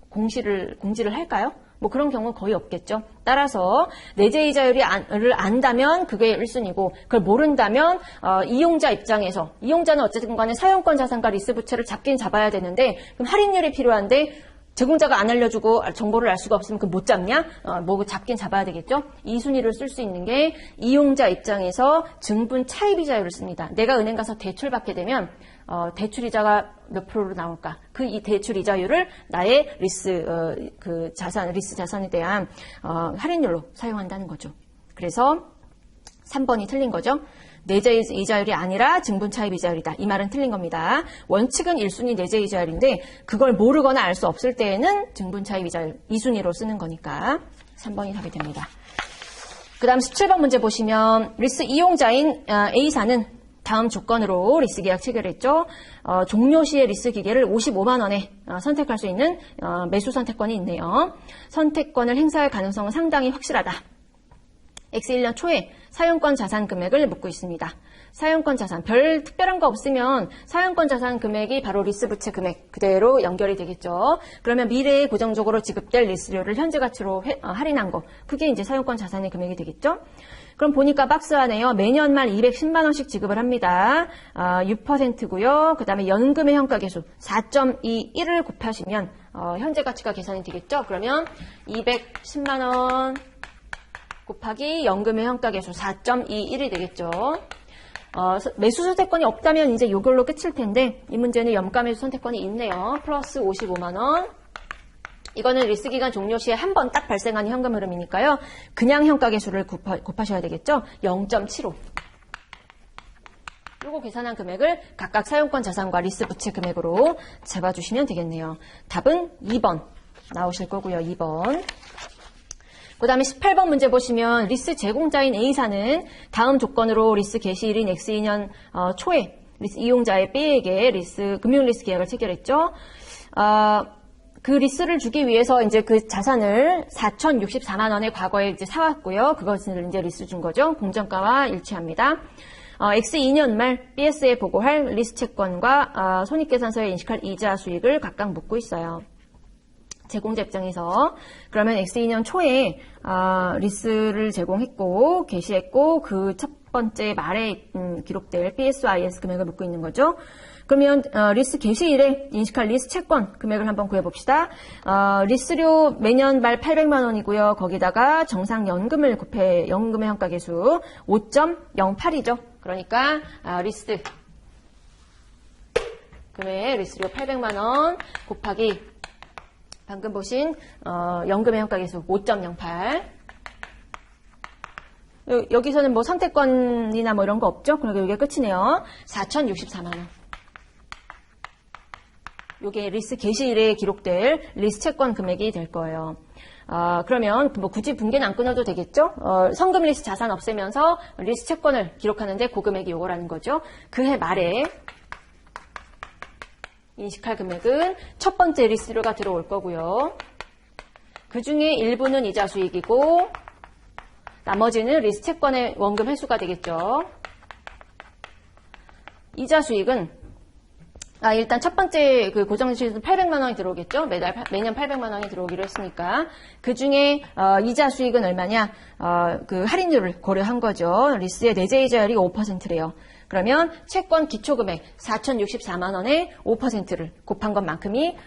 공지를 할까요? 뭐 그런 경우는 거의 없겠죠. 따라서 내재이자율을 안다면 그게 1순위고 그걸 모른다면 이용자 입장에서 이용자는 어쨌든 간에 사용권 자산과 리스 부채를 잡긴 잡아야 되는데 그럼 할인율이 필요한데 제공자가 안 알려주고 정보를 알 수가 없으면 그 못 잡냐? 뭐 잡긴 잡아야 되겠죠? 2순위를 쓸 수 있는 게 이용자 입장에서 증분 차입이자율을 씁니다. 내가 은행 가서 대출 받게 되면 대출 이자가 몇 프로로 나올까? 그 이 대출 이자율을 나의 리스 자산에 대한 할인율로 사용한다는 거죠. 그래서 3번이 틀린 거죠. 내재이자율이 아니라 증분차입이자율이다. 이 말은 틀린 겁니다. 원칙은 1순위 내재이자율인데 그걸 모르거나 알 수 없을 때에는 증분차입이자율 2순위로 쓰는 거니까 3번이 답이 됩니다. 그 다음 17번 문제 보시면 리스 이용자인 A사는 다음 조건으로 리스 계약 체결했죠. 종료 시에 리스 기계를 55만 원에 선택할 수 있는 매수 선택권이 있네요. 선택권을 행사할 가능성은 상당히 확실하다. X1년 초에 사용권 자산 금액을 묻고 있습니다. 사용권 자산, 별 특별한 거 없으면 사용권 자산 금액이 바로 리스 부채 금액 그대로 연결이 되겠죠. 그러면 미래에 고정적으로 지급될 리스료를 현재 가치로 할인한 거, 그게 이제 사용권 자산의 금액이 되겠죠. 그럼 보니까 박스 안에요. 매년 말 210만 원씩 지급을 합니다. 6%고요. 그 다음에 연금의 현가계수 4.21을 곱하시면 현재 가치가 계산이 되겠죠. 그러면 210만 원 곱하기 연금의 현가계수 4.21이 되겠죠. 매수 선택권이 없다면 이제 이걸로 끝일 텐데 이 문제는 염가매수 선택권이 있네요. 플러스 55만 원. 이거는 리스 기간 종료 시에 한 번 딱 발생하는 현금 흐름이니까요. 그냥 현가계수를 곱하셔야 되겠죠. 0.75. 요거 계산한 금액을 각각 사용권 자산과 리스 부채 금액으로 잡아주시면 되겠네요. 답은 2번 나오실 거고요. 2번. 그 다음에 18번 문제 보시면 리스 제공자인 A사는 다음 조건으로 리스 개시일인 X2년 초에 리스 이용자의 B에게 금융 리스 계약을 체결했죠. 그 리스를 주기 위해서 이제 그 자산을 4,064만 원에 과거에 이제 사왔고요. 그것을 이제 리스 준 거죠. 공정가와 일치합니다. X2년 말 BS에 보고할 리스 채권과 손익계산서에 인식할 이자 수익을 각각 묻고 있어요. 제공자 입장에서 그러면 X2년 초에 리스를 제공했고 개시했고 그 첫 번째 말에 기록될 PSIS 금액을 묻고 있는 거죠. 그러면 리스 개시일에 인식할 리스 채권 금액을 한번 구해봅시다. 리스료 매년 말 800만 원이고요. 거기다가 정상 연금을 곱해 연금의 현가계수 5.08이죠. 그러니까 리스 금액 리스료 800만 원 곱하기 방금 보신 연금의 현가계수 5.08. 여기서는 뭐 선택권이나 뭐 이런 거 없죠? 그러니까 이게 끝이네요. 4,064만 원. 이게 리스 개시일에 기록될 리스 채권 금액이 될 거예요. 그러면 뭐 굳이 분계는 안 끊어도 되겠죠? 성금 리스 자산 없애면서 리스 채권을 기록하는데 그 금액이 요거라는 거죠. 그해 말에 인식할 금액은 첫 번째 리스료가 들어올 거고요. 그 중에 일부는 이자 수익이고 나머지는 리스 채권의 원금 회수가 되겠죠. 이자 수익은 일단 첫 번째 그 고정지수는 800만 원이 들어오겠죠. 매년 800만 원이 들어오기로 했으니까 그 중에 이자 수익은 얼마냐? 그 할인율을 고려한 거죠. 리스의 내재이자율이 5%래요. 그러면 채권 기초금액 4,064만 원에 5%를 곱한 것만큼이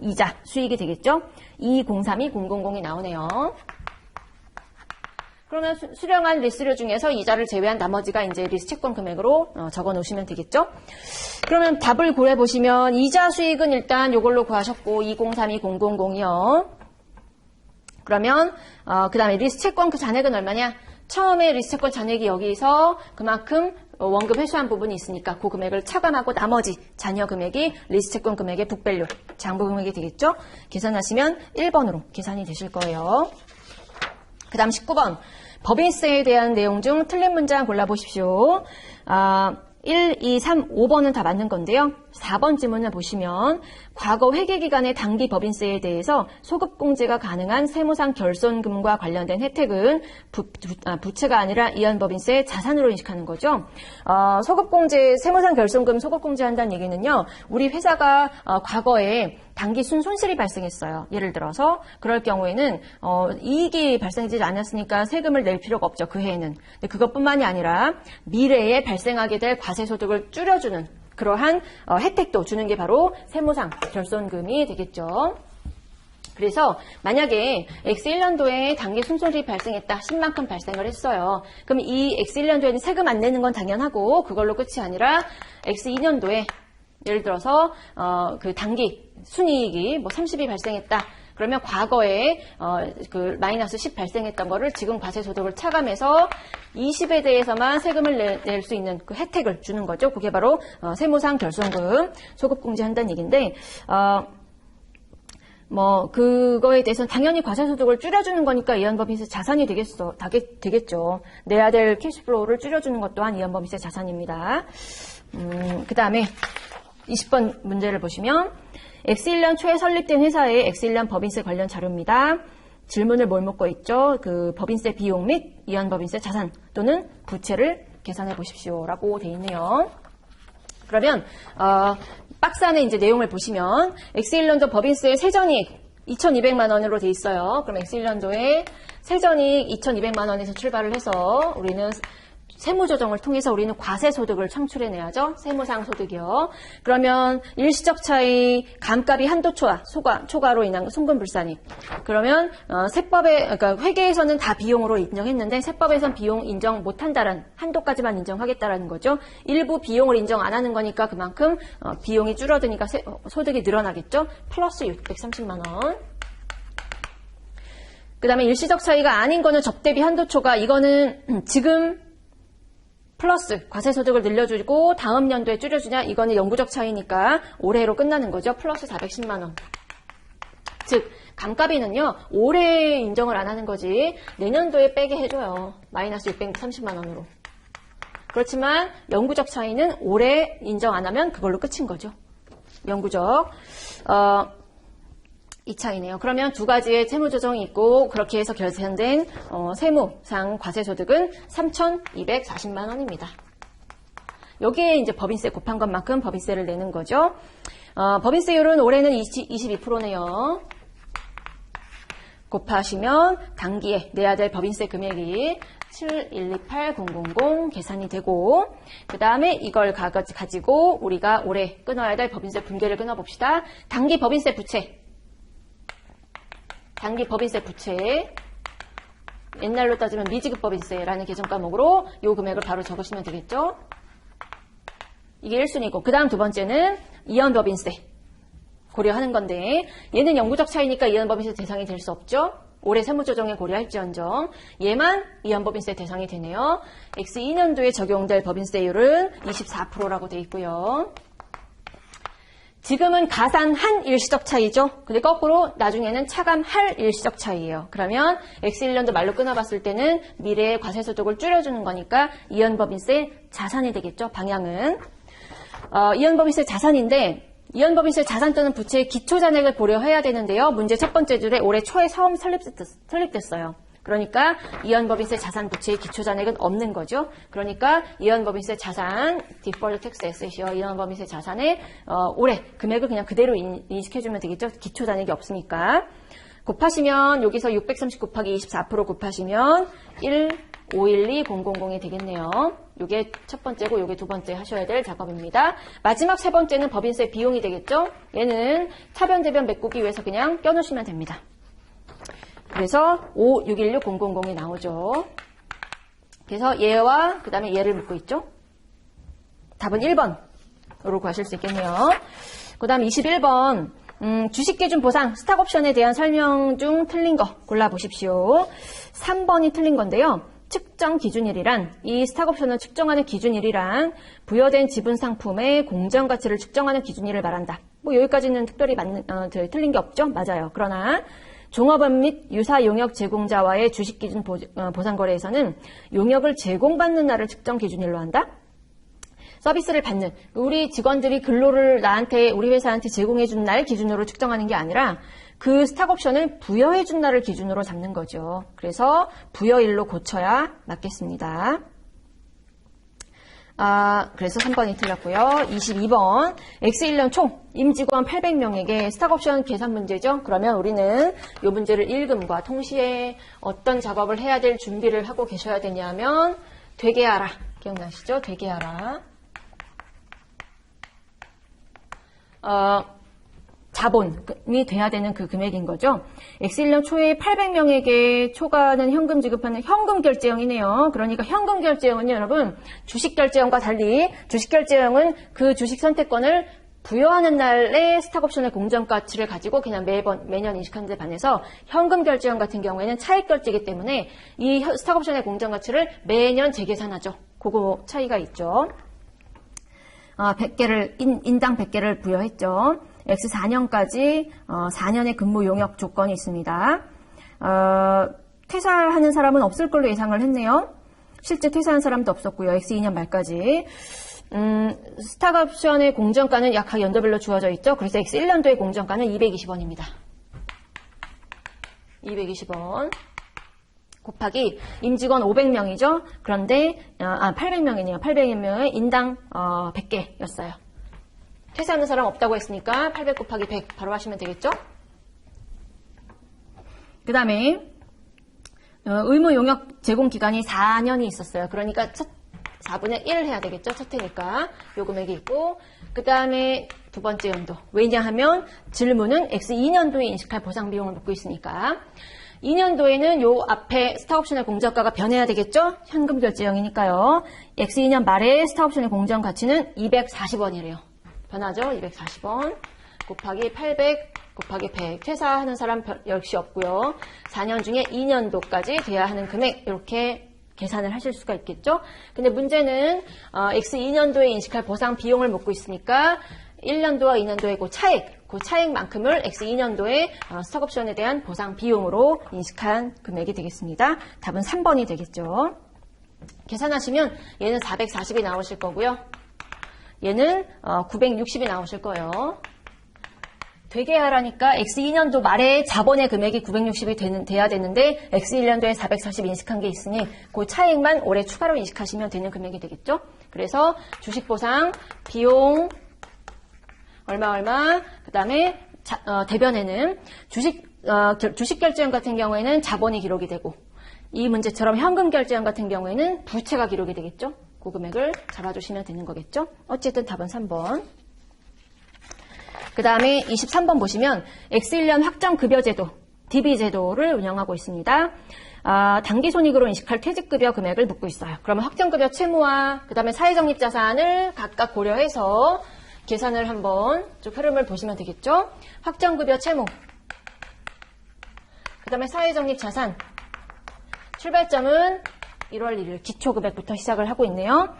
이자 수익이 되겠죠. 2032, 000이 나오네요. 그러면 수령한 리스료 중에서 이자를 제외한 나머지가 이제 리스 채권 금액으로 적어 놓으시면 되겠죠. 그러면 답을 고려 보시면 이자 수익은 일단 이걸로 구하셨고 2032, 000이요. 그러면 그 다음에 리스 채권 그 잔액은 얼마냐? 처음에 리스 채권 잔액이 여기서 그만큼 원금 회수한 부분이 있으니까 그 금액을 차감하고 나머지 잔여 금액이 리스 채권 금액의 북밸류 장부 금액이 되겠죠. 계산하시면 1번으로 계산이 되실 거예요. 그 다음 19번 법인세에 대한 내용 중 틀린 문장 골라보십시오. 1, 2, 3, 5번은 다 맞는 건데요. 4번 지문을 보시면 과거 회계기간의 당기 법인세에 대해서 소급공제가 가능한 세무상 결손금과 관련된 혜택은 부채가 아니라 이연법인세 자산으로 인식하는 거죠. 소급공제, 세무상 결손금 소급공제 한다는 얘기는요. 우리 회사가 과거에 당기 순손실이 발생했어요. 예를 들어서 그럴 경우에는 이익이 발생하지 않았으니까 세금을 낼 필요가 없죠. 그 해에는. 근데 그것뿐만이 아니라 미래에 발생하게 될 과세소득을 줄여주는 그러한 혜택도 주는 게 바로 세무상 결손금이 되겠죠. 그래서 만약에 X1년도에 당기 순손실이 발생했다. 10만큼 발생을 했어요. 그럼 이 X1년도에는 세금 안 내는 건 당연하고 그걸로 끝이 아니라 X2년도에 예를 들어서 그 당기 순이익이 뭐 30이 발생했다. 그러면 과거에 그 마이너스 10 발생했던 거를 지금 과세소득을 차감해서 20에 대해서만 세금을 낼 수 있는 그 혜택을 주는 거죠. 그게 바로 세무상 결손금 소급공제한다는 얘기인데 뭐 그거에 대해서는 당연히 과세소득을 줄여주는 거니까 이연법인세 자산이 되겠죠. 내야 될 캐시플로우를 줄여주는 것 또한 이연법인세 자산입니다. 그 다음에 20번 문제를 보시면 X1년 초에 설립된 회사의 X1년 법인세 관련 자료입니다. 질문을 뭘 묻고 있죠? 그 법인세 비용 및 이연법인세 자산 또는 부채를 계산해 보십시오. 라고 돼 있네요. 그러면 박스 안에 이제 내용을 보시면 X1년도 법인세 세전이익 2,200만 원으로 돼 있어요. 그럼 X1년도에 세전이익 2,200만 원에서 출발을 해서 우리는 세무조정을 통해서 우리는 과세소득을 창출해내야죠. 세무상 소득이요. 그러면 일시적 차이, 감가비 한도 초과로 인한 송금불산입. 그러면 세법에 그러니까 회계에서는 다 비용으로 인정했는데 세법에선 비용 인정 못한다는 한도까지만 인정하겠다라는 거죠. 일부 비용을 인정 안 하는 거니까 그만큼 비용이 줄어드니까 소득이 늘어나겠죠. 플러스 630만 원. 그 다음에 일시적 차이가 아닌 거는 접대비 한도 초과. 이거는 지금 플러스 과세소득을 늘려주고 다음 연도에 줄여주냐 이거는 영구적 차이니까 올해로 끝나는 거죠. 플러스 410만 원. 즉 감가비는요. 올해 인정을 안 하는 거지 내년도에 빼게 해줘요. 마이너스 630만 원으로. 그렇지만 영구적 차이는 올해 인정 안 하면 그걸로 끝인 거죠. 영구적. 이 차이네요. 그러면 두 가지의 세무조정이 있고 그렇게 해서 결산된 세무상 과세소득은 3,240만 원입니다. 여기에 이제 법인세 곱한 것만큼 법인세를 내는 거죠. 법인세율은 올해는 22%네요. 곱하시면 당기에 내야 될 법인세 금액이 7128000 계산이 되고 그 다음에 이걸 가지고 우리가 올해 끊어야 될 법인세 분계를 끊어봅시다. 당기 법인세 부채. 당기 법인세 부채, 옛날로 따지면 미지급 법인세라는 계정 과목으로 이 금액을 바로 적으시면 되겠죠. 이게 1순위고 그 다음 두 번째는 이연법인세 고려하는 건데 얘는 영구적 차이니까 이연법인세 대상이 될 수 없죠. 올해 세무조정에 고려할지언정 얘만 이연법인세 대상이 되네요. X2년도에 적용될 법인세율은 24%라고 돼 있고요. 지금은 가산한 일시적 차이죠. 근데 거꾸로 나중에는 차감할 일시적 차이예요. 그러면 X1년도 말로 끊어봤을 때는 미래의 과세소득을 줄여주는 거니까 이연법인세 자산이 되겠죠. 방향은. 이연법인세 자산인데 이연법인세 자산 또는 부채의 기초잔액을 고려해야 되는데요. 문제 첫 번째 줄에 올해 초에 처음 설립됐어요. 그러니까 이연법인세 자산 부채의 기초잔액은 없는 거죠. 그러니까 이연법인세 자산, 디폴트 텍스 에셋이요. 이연법인세 자산의 올해 금액을 그냥 그대로 인식해주면 되겠죠. 기초잔액이 없으니까. 곱하시면 여기서 630 곱하기 24% 곱하시면 1512000이 되겠네요. 이게 첫 번째고 이게 두 번째 하셔야 될 작업입니다. 마지막 세 번째는 법인세 비용이 되겠죠. 얘는 차변 대변 메꾸기 위해서 그냥 껴놓으시면 됩니다. 그래서 5616000이 나오죠. 그래서 얘와 그 다음에 얘를 묻고 있죠. 답은 1번으로 구하실 수 있겠네요. 그 다음 21번 주식기준 보상 스탁옵션에 대한 설명 중 틀린 거 골라보십시오. 3번이 틀린 건데요. 측정 기준일이란 이 스탁옵션을 측정하는 기준일이란 부여된 지분 상품의 공정가치를 측정하는 기준일을 말한다. 뭐 여기까지는 특별히 틀린 게 없죠. 맞아요. 그러나 종업원 및 유사 용역 제공자와의 주식기준 보상거래에서는 용역을 제공받는 날을 측정 기준일로 한다. 서비스를 받는 우리 직원들이 근로를 나한테 우리 회사한테 제공해 준 날 기준으로 측정하는 게 아니라 그 스탁옵션을 부여해 준 날을 기준으로 잡는 거죠. 그래서 부여일로 고쳐야 맞겠습니다. 그래서 3번이 틀렸고요. 22번 X1년 총 임직원 800명에게 스탁옵션 계산 문제죠. 그러면 우리는 이 문제를 읽음과 동시에 어떤 작업을 해야 될 준비를 하고 계셔야 되냐면 되게 하라. 기억나시죠? 되게 하라. 자본이 돼야 되는 그 금액인 거죠. X1년 초에 800명에게 초과하는 현금 지급하는 현금 결제형이네요. 그러니까 현금 결제형은요, 여러분, 주식 결제형과 달리 주식 결제형은 그 주식 선택권을 부여하는 날의 스탁옵션의 공정가치를 가지고 그냥 매년 인식하는 데 반해서 현금 결제형 같은 경우에는 차익 결제이기 때문에 이 스탁옵션의 공정가치를 매년 재계산하죠. 그거 차이가 있죠. 100개를, 인당 100개를 부여했죠. X4년까지 4년의 근무 용역 조건이 있습니다. 퇴사하는 사람은 없을 걸로 예상을 했네요. 실제 퇴사한 사람도 없었고요. X2년 말까지. 스탁옵션의 공정가는 약 각 연도별로 주어져 있죠. 그래서 X1년도의 공정가는 220원입니다. 220원. 곱하기 임직원 500명이죠. 그런데 800명이네요. 800명에 인당 100개였어요. 퇴사하는 사람 없다고 했으니까 800 곱하기 100 바로 하시면 되겠죠. 그 다음에 의무 용역 제공 기간이 4년이 있었어요. 그러니까 4분의 1 해야 되겠죠. 첫 해니까 요 금액이 있고, 그 다음에 두 번째 연도. 왜냐하면 질문은 X2년도에 인식할 보상 비용을 묻고 있으니까 2년도에는 요 앞에 스탁옵션의 공정가가 변해야 되겠죠? 현금 결제형이니까요. X2년 말에 스탁옵션의 공정 가치는 240원이래요. 변하죠? 240원 곱하기 800 곱하기 100. 퇴사하는 사람 역시 없고요. 4년 중에 2년도까지 돼야 하는 금액 이렇게 계산을 하실 수가 있겠죠? 근데 문제는 X2년도에 인식할 보상 비용을 묻고 있으니까 1년도와 2년도의 그 차익만큼을 X2년도에 스탁옵션에 대한 보상 비용으로 인식한 금액이 되겠습니다. 답은 3번이 되겠죠. 계산하시면 얘는 440이 나오실 거고요. 얘는 960이 나오실 거예요. 되게 하라니까 X2년도 말에 자본의 금액이 960이 돼야 되는데 X1년도에 440 인식한 게 있으니 그 차익만 올해 추가로 인식하시면 되는 금액이 되겠죠. 그래서 주식보상 비용 얼마 그 다음에 대변에는 주식 결제형 같은 경우에는 자본이 기록이 되고 이 문제처럼 현금 결제형 같은 경우에는 부채가 기록이 되겠죠. 그 금액을 잡아주시면 되는 거겠죠. 어쨌든 답은 3번. 그 다음에 23번 보시면 X1년 확정급여제도, DB제도를 운영하고 있습니다. 단기손익으로 인식할 퇴직급여 금액을 묻고 있어요. 그러면 확정급여 채무와 그 다음에 사회적립자산을 각각 고려해서 계산을 한번 쭉 흐름을 보시면 되겠죠. 확정급여 채무, 그 다음에 사회적립자산, 출발점은 1월 1일 기초금액부터 시작을 하고 있네요.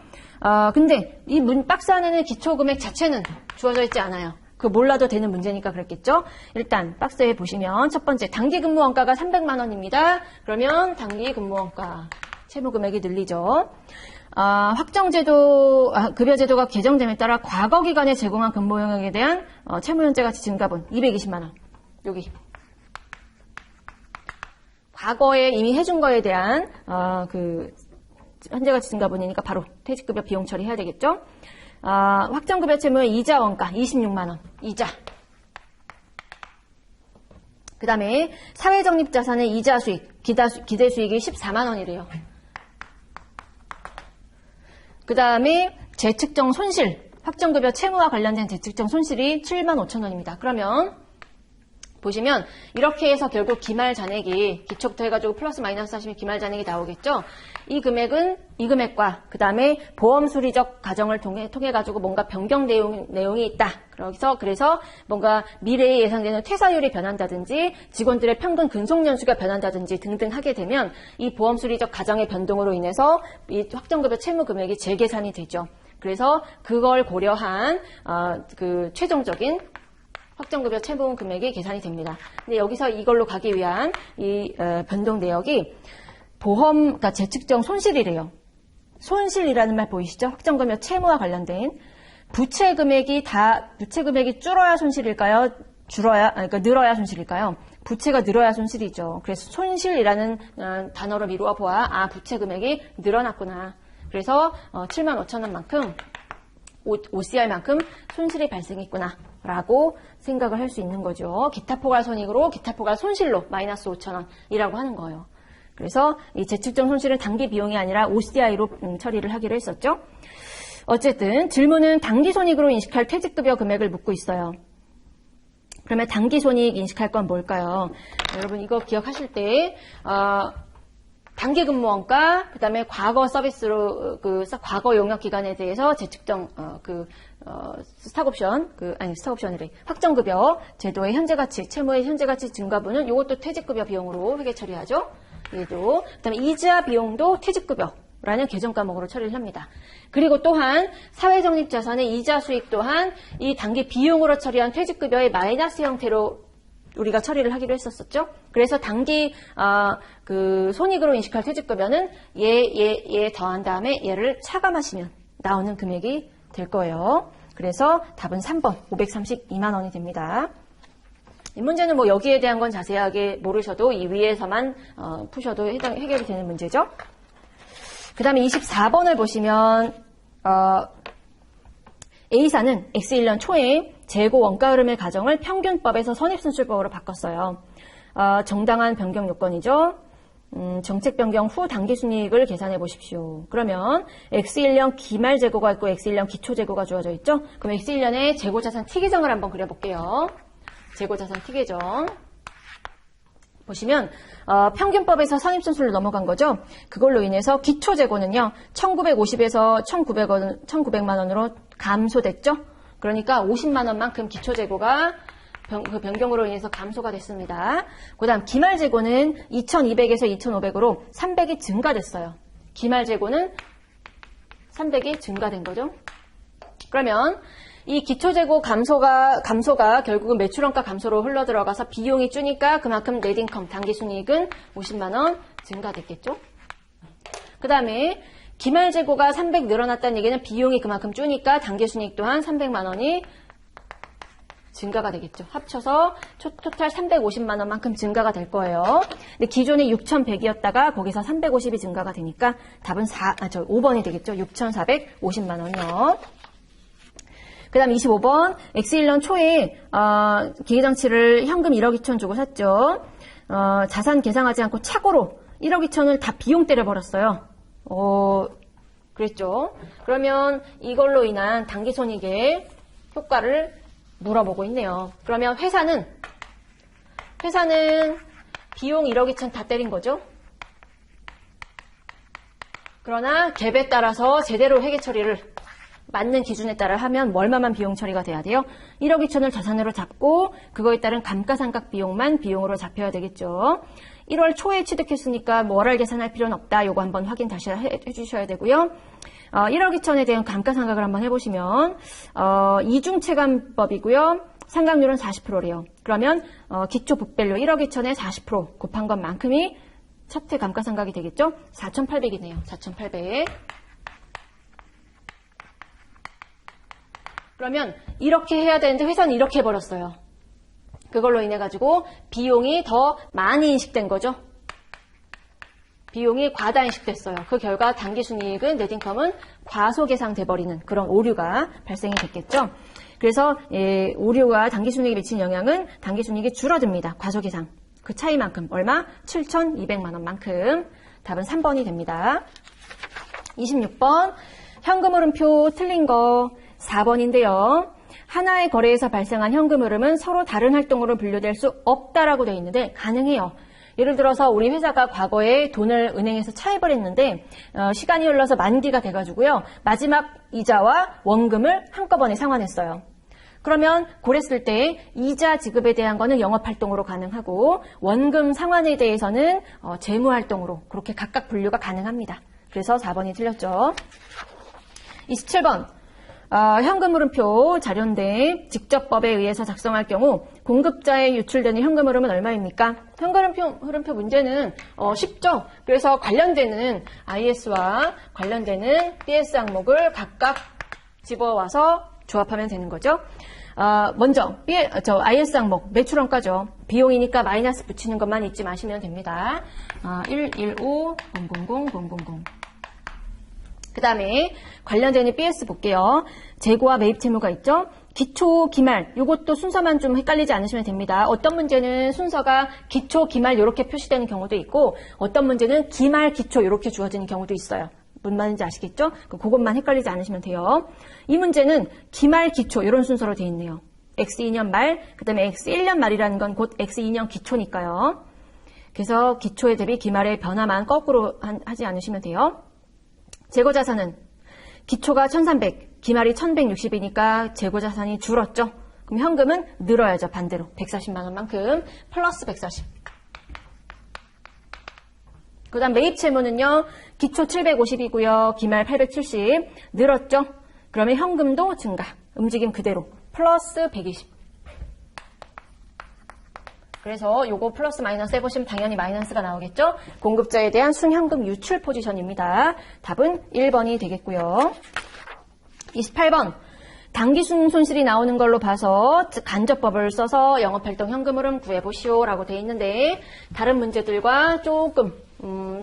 근데 이 박스 안에는 기초금액 자체는 주어져 있지 않아요. 그거 몰라도 되는 문제니까 그랬겠죠. 일단 박스에 보시면 첫 번째 단기근무원가가 300만 원입니다. 그러면 단기근무원가 채무금액이 늘리죠. 확정제도, 급여제도가 개정됨에 따라 과거 기간에 제공한 근무 영역에 대한 채무현재가치 증가분 220만 원. 여기 과거에 이미 해준 거에 대한 현재가치 증가분이니까 바로 퇴직급여 비용 처리해야 되겠죠. 확정급여 채무의 이자 원가 26만 원. 이자. 그 다음에 사회적립자산의 이자 수익, 기대 수익이 14만 원이래요. 그 다음에 재측정 손실, 확정급여 채무와 관련된 재측정 손실이 7만 5천 원입니다. 그러면 보시면 이렇게 해서 결국 기말 잔액이 기초부터 해가지고 플러스 마이너스 하시면 기말 잔액이 나오겠죠. 이 금액은 이 금액과 그 다음에 보험 수리적 과정을 통해 가지고 뭔가 변경 내용이 있다. 그래서 뭔가 미래에 예상되는 퇴사율이 변한다든지 직원들의 평균 근속 연수가 변한다든지 등등 하게 되면 이 보험 수리적 과정의 변동으로 인해서 이 확정급여 채무 금액이 재계산이 되죠. 그래서 그걸 고려한 그 최종적인 확정급여 채무 금액이 계산이 됩니다. 근데 여기서 이걸로 가기 위한 이 변동 내역이 그러니까 재측정 손실이래요. 손실이라는 말 보이시죠? 확정금융 채무와 관련된 부채 금액이 줄어야 손실일까요? 그러니까 늘어야 손실일까요? 부채가 늘어야 손실이죠. 그래서 손실이라는 단어로 미루어 보아 부채 금액이 늘어났구나. 그래서 75,000원만큼 OCR만큼 손실이 발생했구나 라고 생각을 할 수 있는 거죠. 기타 포괄 손익으로 기타 포괄 손실로 마이너스 5,000원이라고 하는 거예요. 그래서 이 재측정 손실은 단기 비용이 아니라 OCI로 처리를 하기로 했었죠. 어쨌든 질문은 단기 손익으로 인식할 퇴직급여 금액을 묻고 있어요. 그러면 단기 손익 인식할 건 뭘까요? 여러분 이거 기억하실 때 단기 근무원가, 그 다음에 과거 서비스로, 과거 용역 기간에 대해서 재측정, 스탁옵션이래. 확정급여, 제도의 현재가치, 채무의 현재가치 증가분은 이것도 퇴직급여 비용으로 회계 처리하죠. 얘도. 그 다음에 이자 비용도 퇴직급여라는 계정 과목으로 처리를 합니다. 그리고 또한 사회적립자산의 이자 수익 또한 이 단기 비용으로 처리한 퇴직급여의 마이너스 형태로 우리가 처리를 하기로 했었죠. 그래서 단기 손익으로 인식할 퇴직급여는 얘 더한 다음에 얘를 차감하시면 나오는 금액이 될 거예요. 그래서 답은 3번 532만 원이 됩니다. 이 문제는 뭐 여기에 대한 건 자세하게 모르셔도 이 위에서만 푸셔도 해결이 되는 문제죠. 그 다음에 24번을 보시면 A사는 X1년 초에 재고 원가 흐름의 가정을 평균법에서 선입선출법으로 바꿨어요. 정당한 변경 요건이죠. 정책 변경 후 단기 순이익을 계산해 보십시오. 그러면 X1년 기말 재고가 있고 X1년 기초 재고가 주어져 있죠. 그럼 X1년의 재고자산 T계정을 한번 그려볼게요. 재고자산 T계정. 보시면 평균법에서 선입선출로 넘어간 거죠. 그걸로 인해서 기초 재고는요. 1950에서 1900만 원으로 감소됐죠. 그러니까 50만 원만큼 기초 재고가 그 변경으로 인해서 감소가 됐습니다. 그 다음 기말 재고는 2200에서 2500으로 300이 증가됐어요. 기말 재고는 300이 증가된 거죠. 그러면 이 기초 재고 감소가 결국은 매출원가 감소로 흘러들어가서 비용이 주니까 그만큼 넷인컴 단기 순이익은 50만 원 증가됐겠죠. 그 다음에 기말 재고가 300 늘어났다는 얘기는 비용이 그만큼 주니까 단기 순이익 또한 300만 원이 증가가 되겠죠. 합쳐서 토탈 350만 원만큼 증가가 될 거예요. 근데 기존에 6,100이었다가 거기서 350이 증가가 되니까 답은 5번이 되겠죠. 6,450만 원이요. 그 다음 25번 X1년 초에 기계장치를 현금 1억 2천 주고 샀죠. 자산 계상하지 않고 착오로 1억 2천을 다 비용 때려버렸어요. 그랬죠. 그러면 이걸로 인한 단기손익의 효과를 물어보고 있네요. 그러면 회사는 비용 1억 2천 다 때린 거죠. 그러나 갭에 따라서 제대로 회계 처리를 맞는 기준에 따라 하면 얼마만 비용 처리가 돼야 돼요? 1억 2천을 자산으로 잡고 그거에 따른 감가상각 비용만 비용으로 잡혀야 되겠죠. 1월 초에 취득했으니까 월할 계산할 필요는 없다. 요거 한번 확인 다시 해주셔야 되고요. 1억 2천에 대한 감가상각을 한번 해보시면 이중체감법이고요. 상각률은 40%래요. 그러면 기초 북밸류 1억 2천에 40% 곱한 것만큼이 첫회 감가상각이 되겠죠. 4,800이네요. 4,800. 그러면 이렇게 해야 되는데 회사는 이렇게 해버렸어요. 그걸로 인해 가지고 비용이 더 많이 인식된 거죠. 비용이 과다 인식됐어요. 그 결과 단기순이익은 넷인컴은 과소계상돼버리는 그런 오류가 발생이 됐겠죠. 그래서 오류가 단기순이익에 미친 영향은 단기순이익이 줄어듭니다. 과소계상. 그 차이만큼 얼마? 7,200만 원만큼. 답은 3번이 됩니다. 26번 현금 흐름표 틀린 거 4번인데요. 하나의 거래에서 발생한 현금 흐름은 서로 다른 활동으로 분류될 수 없다라고 되어 있는데 가능해요. 예를 들어서 우리 회사가 과거에 돈을 은행에서 차입을 했는데 시간이 흘러서 만기가 돼가지고요. 마지막 이자와 원금을 한꺼번에 상환했어요. 그러면 그랬을 때 이자 지급에 대한 거는 영업활동으로 가능하고 원금 상환에 대해서는 재무활동으로 그렇게 각각 분류가 가능합니다. 그래서 4번이 틀렸죠. 27번 현금 흐름표 자료인데 직접법에 의해서 작성할 경우 공급자에 유출되는 현금 흐름은 얼마입니까? 현금 흐름표 문제는 쉽죠. 그래서 관련되는 IS와 관련되는 BS 항목을 각각 집어와서 조합하면 되는 거죠. 먼저 IS 항목 매출원가죠. 비용이니까 마이너스 붙이는 것만 잊지 마시면 됩니다. 115 000 000. 그 다음에 관련되는 BS 볼게요. 재고와 매입 채무가 있죠. 기초, 기말, 이것도 순서만 좀 헷갈리지 않으시면 됩니다. 어떤 문제는 순서가 기초, 기말 이렇게 표시되는 경우도 있고 어떤 문제는 기말, 기초 이렇게 주어지는 경우도 있어요. 뭔 말인지 아시겠죠? 그것만 헷갈리지 않으시면 돼요. 이 문제는 기말, 기초 이런 순서로 되어 있네요. X2년 말, 그 다음에 X1년 말이라는 건 곧 X2년 기초니까요. 그래서 기초에 대비 기말의 변화만 거꾸로 하지 않으시면 돼요. 재고자산은 기초가 1300, 기말이 1160이니까 재고자산이 줄었죠. 그럼 현금은 늘어야죠. 반대로 140만 원만큼 플러스 140. 그 다음 매입 채무는요. 기초 750이고요. 기말 870 늘었죠. 그러면 현금도 증가. 움직임 그대로 플러스 120. 그래서 요거 플러스 마이너스 해보시면 당연히 마이너스가 나오겠죠. 공급자에 대한 순현금 유출 포지션입니다. 답은 1번이 되겠고요. 28번. 당기순 손실이 나오는 걸로 봐서 간접법을 써서 영업활동 현금 흐름 구해보시오 라고 되어 있는데 다른 문제들과 조금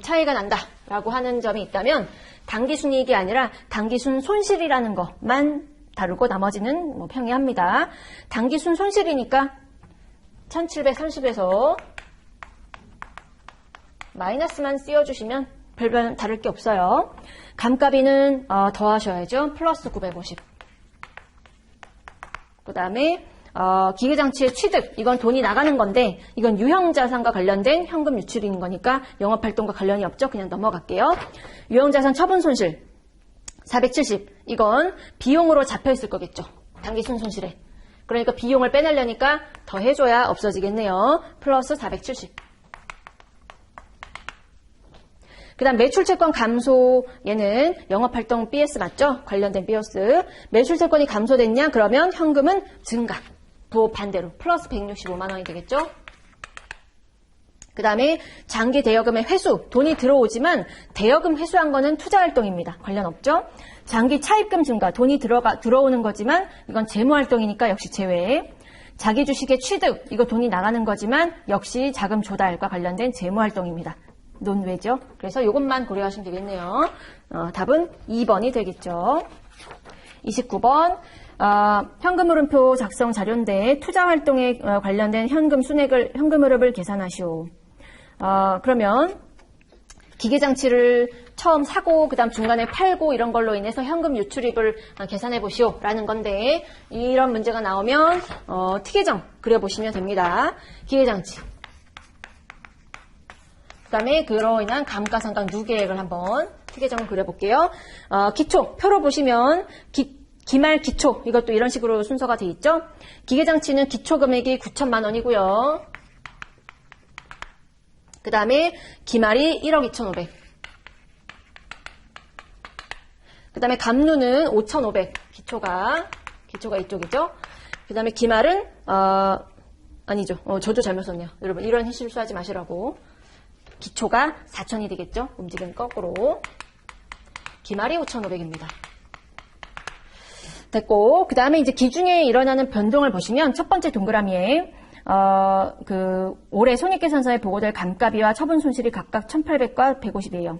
차이가 난다라고 하는 점이 있다면 당기순이익이 아니라 당기순 손실이라는 것만 다루고 나머지는 평이합니다. 당기순 손실이니까 1730에서 마이너스만 씌워주시면 별반 다를 게 없어요. 감가비는 더하셔야죠. 플러스 950. 그 다음에 기계장치의 취득, 이건 돈이 나가는 건데 이건 유형자산과 관련된 현금 유출인 거니까 영업활동과 관련이 없죠. 그냥 넘어갈게요. 유형자산 처분 손실 470, 이건 비용으로 잡혀있을 거겠죠. 당기순 손실에. 그러니까 비용을 빼내려니까 더 해줘야 없어지겠네요. 플러스 470. 그 다음 매출채권 감소, 얘는 영업활동 BS 맞죠? 관련된 BS. 매출채권이 감소됐냐? 그러면 현금은 증가. 반대로 플러스 165만 원이 되겠죠? 그 다음에 장기 대여금의 회수, 돈이 들어오지만 대여금 회수한 거는 투자활동입니다. 관련 없죠? 장기 차입금 증가, 돈이 들어오는 거지만 이건 재무활동이니까 역시 제외. 자기 주식의 취득, 이거 돈이 나가는 거지만 역시 자금 조달과 관련된 재무활동입니다. 논외죠. 그래서 이것만 고려하시면 되겠네요. 답은 2번이 되겠죠. 29번. 현금 흐름표 작성 자료인데 투자활동에 관련된 현금 흐름을 계산하시오. 그러면 기계장치를 처음 사고 그 다음 중간에 팔고 이런 걸로 인해서 현금 유출입을 계산해 보시오 라는 건데 이런 문제가 나오면 티계정 그려보시면 됩니다. 기계장치 그 다음에 그로 인한 감가상각 누계액을 한번 티계정을 그려볼게요. 기초 표로 보시면 기말 기초 이것도 이런 식으로 순서가 돼 있죠. 기계장치는 기초 금액이 9천만 원이고요. 그 다음에 기말이 1억 2,500. 그 다음에 감루는 5,500. 기초가 이쪽이죠. 그 다음에 기말은 아니죠. 저도 잘못 썼네요. 여러분 이런 실수하지 마시라고. 기초가 4,000이 되겠죠. 움직임 거꾸로. 기말이 5,500입니다. 됐고 그 다음에 이제 기중에 일어나는 변동을 보시면 첫 번째 동그라미에 올해 손익계산서에 보고될 감가비와 처분 손실이 각각 1,800과 150이에요.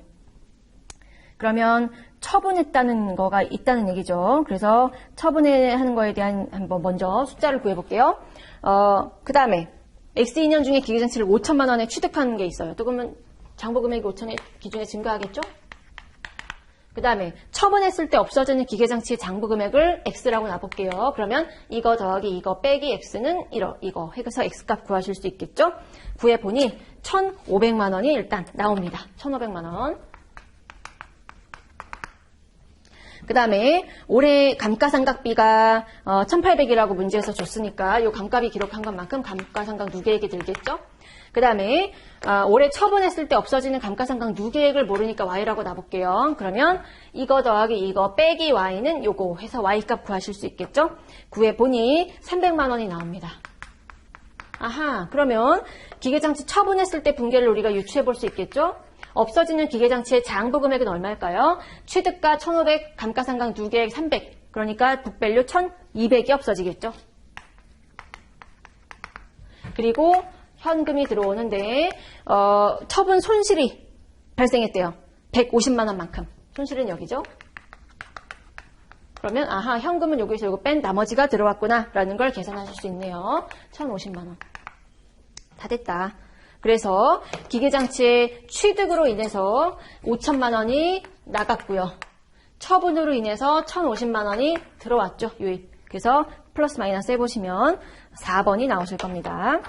그러면 처분했다는 거가 있다는 얘기죠. 그래서 처분하는 거에 대한 한번 먼저 숫자를 구해볼게요. 그 다음에 X2년 중에 기계장치를 5천만 원에 취득하는 게 있어요. 또 그러면 장부금액이 5천에 기준에 증가하겠죠? 그 다음에 처분했을 때 없어지는 기계장치의 장부금액을 X라고 놔볼게요. 그러면 이거 더하기 이거 빼기 X는 이거 해서 X값 구하실 수 있겠죠? 구해보니 1,500만 원이 일단 나옵니다. 1,500만 원. 그 다음에 올해 감가상각비가 1,800이라고 문제에서 줬으니까 이 감가비 기록한 것만큼 감가상각 누계액이 들겠죠? 그 다음에 올해 처분했을 때 없어지는 감가상각 누계액을 모르니까 Y라고 놔볼게요. 그러면 이거 더하기 이거 빼기 Y는 요거 해서 Y값 구하실 수 있겠죠? 구해보니 300만 원이 나옵니다. 아하, 그러면 기계장치 처분했을 때 분계를 우리가 유추해 볼 수 있겠죠? 없어지는 기계장치의 장부 금액은 얼마일까요? 취득가 1,500, 감가상각 2개 300. 그러니까 북밸류 1,200이 없어지겠죠? 그리고 현금이 들어오는데 처분 손실이 발생했대요. 150만 원만큼. 손실은 여기죠? 그러면 아하, 현금은 여기서 이거 뺀 나머지가 들어왔구나 라는 걸 계산하실 수 있네요. 1,050만 원. 다 됐다. 그래서 기계장치의 취득으로 인해서 5천만 원이 나갔고요. 처분으로 인해서 1,050만 원이 들어왔죠. 유입. 그래서 플러스 마이너스 해보시면 4번이 나오실 겁니다.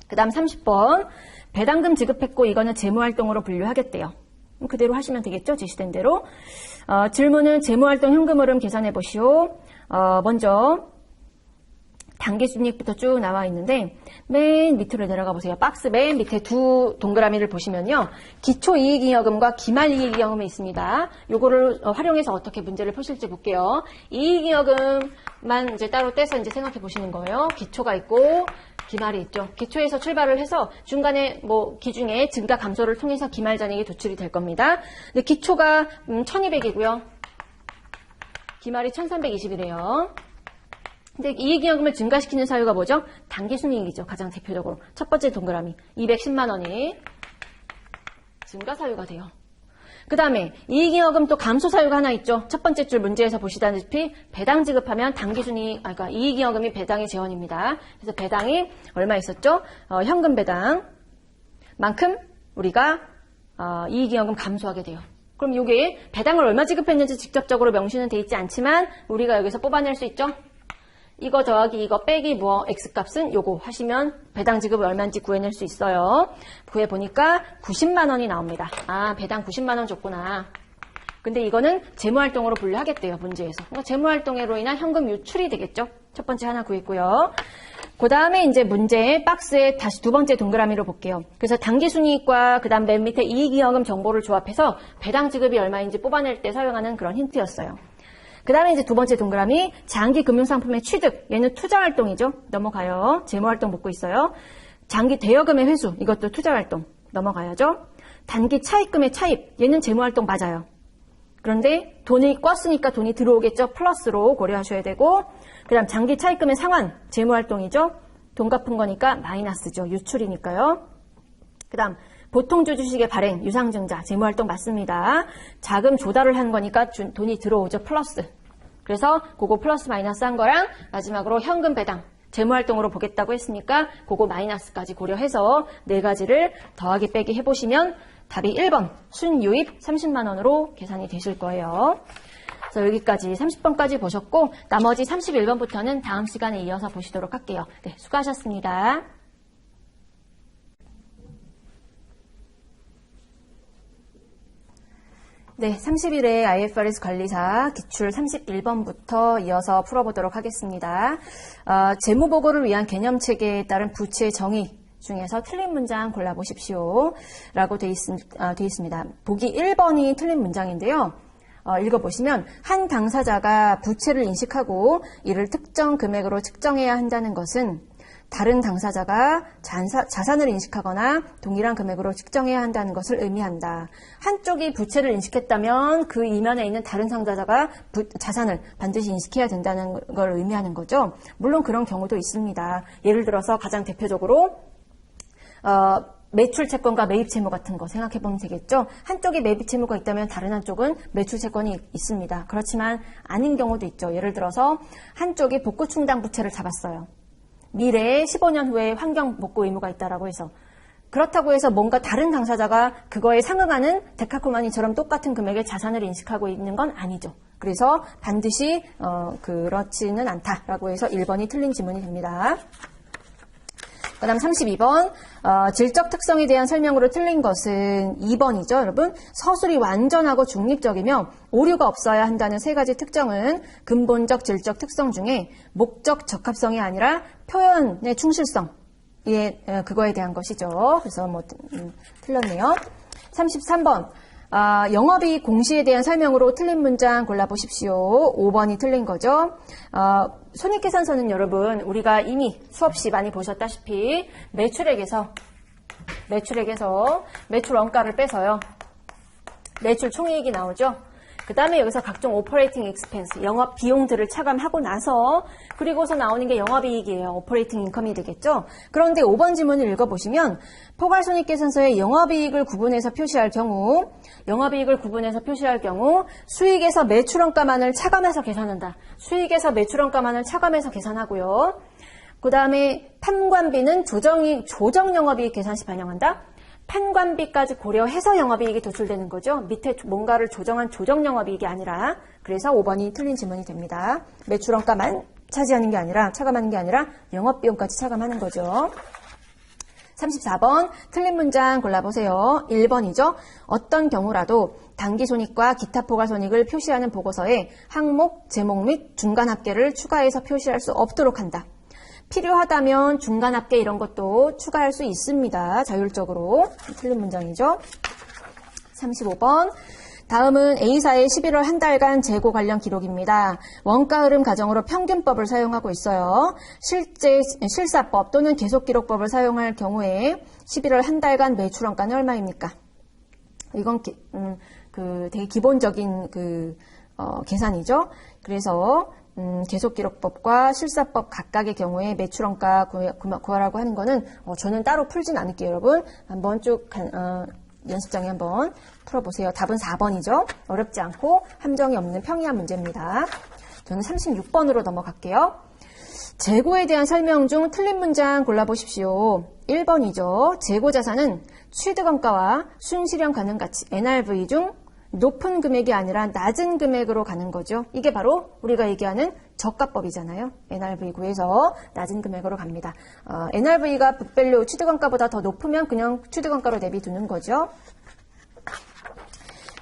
그 다음 30번. 배당금 지급했고 이거는 재무활동으로 분류하겠대요. 그대로 하시면 되겠죠? 지시된 대로. 질문은 재무활동 현금 흐름 계산해 보시오. 먼저 당기순이익부터 쭉 나와 있는데 맨 밑으로 내려가 보세요. 박스 맨 밑에 두 동그라미를 보시면요. 기초이익잉여금과 기말이익잉여금이 있습니다. 요거를 활용해서 어떻게 문제를 푸실지 볼게요. 이익잉여금만 이제 따로 떼서 이제 생각해 보시는 거예요. 기초가 있고 기말이 있죠. 기초에서 출발을 해서 중간에 뭐 기중에 증가 감소를 통해서 기말 잔액이 도출이 될 겁니다. 근데 기초가 1,200이고요. 기말이 1,320이래요. 근데 이익잉여금을 증가시키는 사유가 뭐죠? 당기순이익이죠. 가장 대표적으로. 첫 번째 동그라미. 210만 원이 증가 사유가 돼요. 그 다음에 이익잉여금 또 감소 사유가 하나 있죠. 첫 번째 줄 문제에서 보시다시피 배당 지급하면 당기순이익, 그러니까 이익잉여금이 배당의 재원입니다. 그래서 배당이 얼마 있었죠? 현금 배당만큼 우리가 이익잉여금 감소하게 돼요. 그럼 이게 배당을 얼마 지급했는지 직접적으로 명시는 돼 있지 않지만 우리가 여기서 뽑아낼 수 있죠? 이거 더하기 이거 빼기 뭐 X값은 요거 하시면 배당 지급을 얼마인지 구해낼 수 있어요. 구해보니까 90만 원이 나옵니다. 아, 배당 90만 원 줬구나. 근데 이거는 재무활동으로 분류하겠대요, 문제에서. 그러니까 재무활동으로 인한 현금 유출이 되겠죠. 첫 번째 하나 구했고요. 그 다음에 이제 문제 박스에 다시 두 번째 동그라미로 볼게요. 그래서 당기순이익과 그 다음 맨 밑에 이익잉여금 정보를 조합해서 배당 지급이 얼마인지 뽑아낼 때 사용하는 그런 힌트였어요. 그 다음에 이제 두 번째 동그라미 장기 금융상품의 취득. 얘는 투자활동이죠. 넘어가요. 재무활동 묻고 있어요. 장기 대여금의 회수. 이것도 투자활동. 넘어가야죠. 단기 차입금의 차입. 얘는 재무활동 맞아요. 그런데 돈이 껐으니까 돈이 들어오겠죠. 플러스로 고려하셔야 되고 그 다음 장기 차입금의 상환. 재무활동이죠. 돈 갚은 거니까 마이너스죠. 유출이니까요. 그 다음 보통주 주식의 발행, 유상증자, 재무활동 맞습니다. 자금 조달을 한 거니까 돈이 들어오죠. 플러스. 그래서 그거 플러스 마이너스 한 거랑 마지막으로 현금 배당, 재무활동으로 보겠다고 했으니까 그거 마이너스까지 고려해서 네 가지를 더하기 빼기 해보시면 답이 1번 순유입 30만 원으로 계산이 되실 거예요. 그래서 여기까지 30번까지 보셨고 나머지 31번부터는 다음 시간에 이어서 보시도록 할게요. 네, 수고하셨습니다. 네, 30일의 IFRS 관리사 기출 31번부터 이어서 풀어보도록 하겠습니다. 재무보고를 위한 개념체계에 따른 부채 정의 중에서 틀린 문장 골라보십시오. 라고 돼 있습니다. 보기 1번이 틀린 문장인데요. 읽어보시면 한 당사자가 부채를 인식하고 이를 특정 금액으로 측정해야 한다는 것은 다른 당사자가 자산을 인식하거나 동일한 금액으로 측정해야 한다는 것을 의미한다. 한쪽이 부채를 인식했다면 그 이면에 있는 다른 당사자가 자산을 반드시 인식해야 된다는 걸 의미하는 거죠. 물론 그런 경우도 있습니다. 예를 들어서 가장 대표적으로 매출 채권과 매입 채무 같은 거 생각해 보면 되겠죠. 한쪽에 매입 채무가 있다면 다른 한쪽은 매출 채권이 있습니다. 그렇지만 아닌 경우도 있죠. 예를 들어서 한쪽이 복구 충당 부채를 잡았어요. 미래에 15년 후에 환경 복구 의무가 있다라고 해서 그렇다고 해서 뭔가 다른 당사자가 그거에 상응하는 데카코마니처럼 똑같은 금액의 자산을 인식하고 있는 건 아니죠. 그래서 반드시 그렇지는 않다라고 해서 1번이 틀린 지문이 됩니다. 그 다음 32번 질적 특성에 대한 설명으로 틀린 것은 2번이죠. 여러분 서술이 완전하고 중립적이며 오류가 없어야 한다는 세 가지 특정은 근본적 질적 특성 중에 목적 적합성이 아니라 표현의 충실성 그거에 대한 것이죠. 그래서 뭐 틀렸네요. 33번 영업이익 공시에 대한 설명으로 틀린 문장 골라보십시오. 5번이 틀린 거죠. 손익계산서는 여러분 우리가 이미 수업 시 많이 보셨다시피 매출액에서 매출 원가를 빼서요. 매출 총이익이 나오죠. 그 다음에 여기서 각종 오퍼레이팅 익스펜스, 영업 비용들을 차감하고 나서 그리고서 나오는 게 영업이익이에요. 오퍼레이팅 인컴이 되겠죠. 그런데 5번 지문을 읽어보시면 포괄손익계산서에 영업이익을 구분해서 표시할 경우 수익에서 매출원가만을 차감해서 계산한다. 수익에서 매출원가만을 차감해서 계산하고요. 그 다음에 판관비는 조정 영업이익 계산 시 반영한다. 판관비까지 고려해서 영업이익이 도출되는 거죠. 밑에 뭔가를 조정한 조정 영업이익이 아니라. 그래서 5번이 틀린 질문이 됩니다. 매출원가만 차지하는 게 아니라, 차감하는 게 아니라 영업비용까지 차감하는 거죠. 34번 틀린 문장 골라보세요. 1번이죠. 어떤 경우라도 당기손익과 기타 포괄손익을 표시하는 보고서에 항목, 제목 및 중간합계를 추가해서 표시할 수 없도록 한다. 필요하다면 중간합계 이런 것도 추가할 수 있습니다. 자율적으로. 틀린 문장이죠. 35번. 다음은 A사의 11월 한 달간 재고 관련 기록입니다. 원가 흐름 가정으로 평균법을 사용하고 있어요. 실사법 또는 계속기록법을 사용할 경우에 11월 한 달간 매출원가는 얼마입니까? 이건 되게 기본적인 계산이죠. 그래서 계속기록법과 실사법 각각의 경우에 매출원가 구하라고 하는 거는 저는 따로 풀진 않을게요. 여러분 한번 쭉 연습장에 한번 풀어보세요. 답은 4번이죠. 어렵지 않고 함정이 없는 평이한 문제입니다. 저는 36번으로 넘어갈게요. 재고에 대한 설명 중 틀린 문장 골라보십시오. 1번이죠. 재고자산은 취득원가와 순실현 가능가치 NRV 중 높은 금액이 아니라 낮은 금액으로 가는 거죠. 이게 바로 우리가 얘기하는 저가법이잖아요. NRV 구에서 낮은 금액으로 갑니다. NRV가 북밸류 취득원가보다 더 높으면 그냥 취득원가로 내비두는 거죠.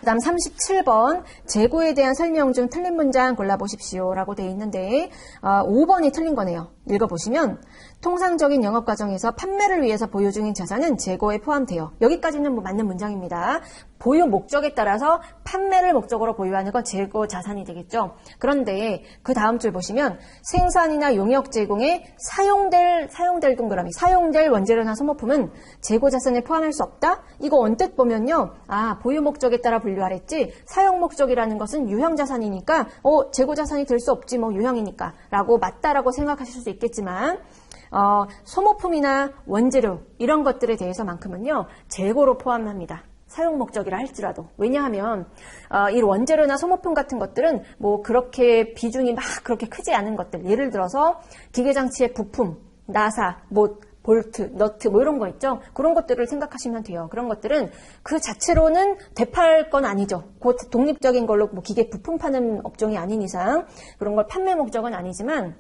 그 다음 37번 재고에 대한 설명 중 틀린 문장 골라보십시오 라고 되어 있는데 5번이 틀린 거네요. 읽어보시면 통상적인 영업 과정에서 판매를 위해서 보유 중인 자산은 재고에 포함돼요. 여기까지는 맞는 문장입니다. 보유 목적에 따라서 판매를 목적으로 보유하는 건 재고 자산이 되겠죠. 그런데 그 다음 줄 보시면 생산이나 용역 제공에 사용될 동그라미, 사용될 원재료나 소모품은 재고 자산에 포함할 수 없다? 이거 언뜻 보면요. 보유 목적에 따라 분류하랬지 사용 목적이라는 것은 유형 자산이니까 재고 자산이 될 수 없지 유형이니까 라고 맞다라고 생각하실 수 있겠지만 소모품이나 원재료 이런 것들에 대해서만큼은요. 재고로 포함합니다. 사용 목적이라 할지라도. 왜냐하면 이 원재료나 소모품 같은 것들은 그렇게 비중이 그렇게 크지 않은 것들. 예를 들어서 기계장치의 부품, 나사, 볼트, 너트 이런 거 있죠. 그런 것들을 생각하시면 돼요. 그런 것들은 그 자체로는 되팔 건 아니죠. 곧 독립적인 걸로 기계 부품 파는 업종이 아닌 이상 그런 걸 판매 목적은 아니지만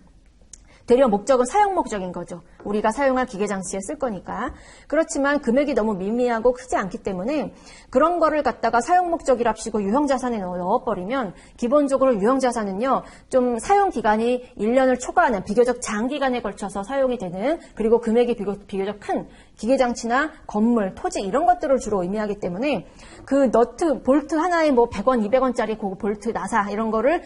되려 목적은 사용 목적인 거죠. 우리가 사용할 기계장치에 쓸 거니까. 그렇지만 금액이 너무 미미하고 크지 않기 때문에 그런 거를 갖다가 사용 목적이랍시고 유형자산에 넣어버리면 기본적으로 유형자산은요. 좀 사용기간이 1년을 초과하는 비교적 장기간에 걸쳐서 사용이 되는 그리고 금액이 비교적 큰 기계장치나 건물, 토지 이런 것들을 주로 의미하기 때문에 그 너트, 볼트 하나에 100원, 200원짜리 그 볼트, 나사 이런 거를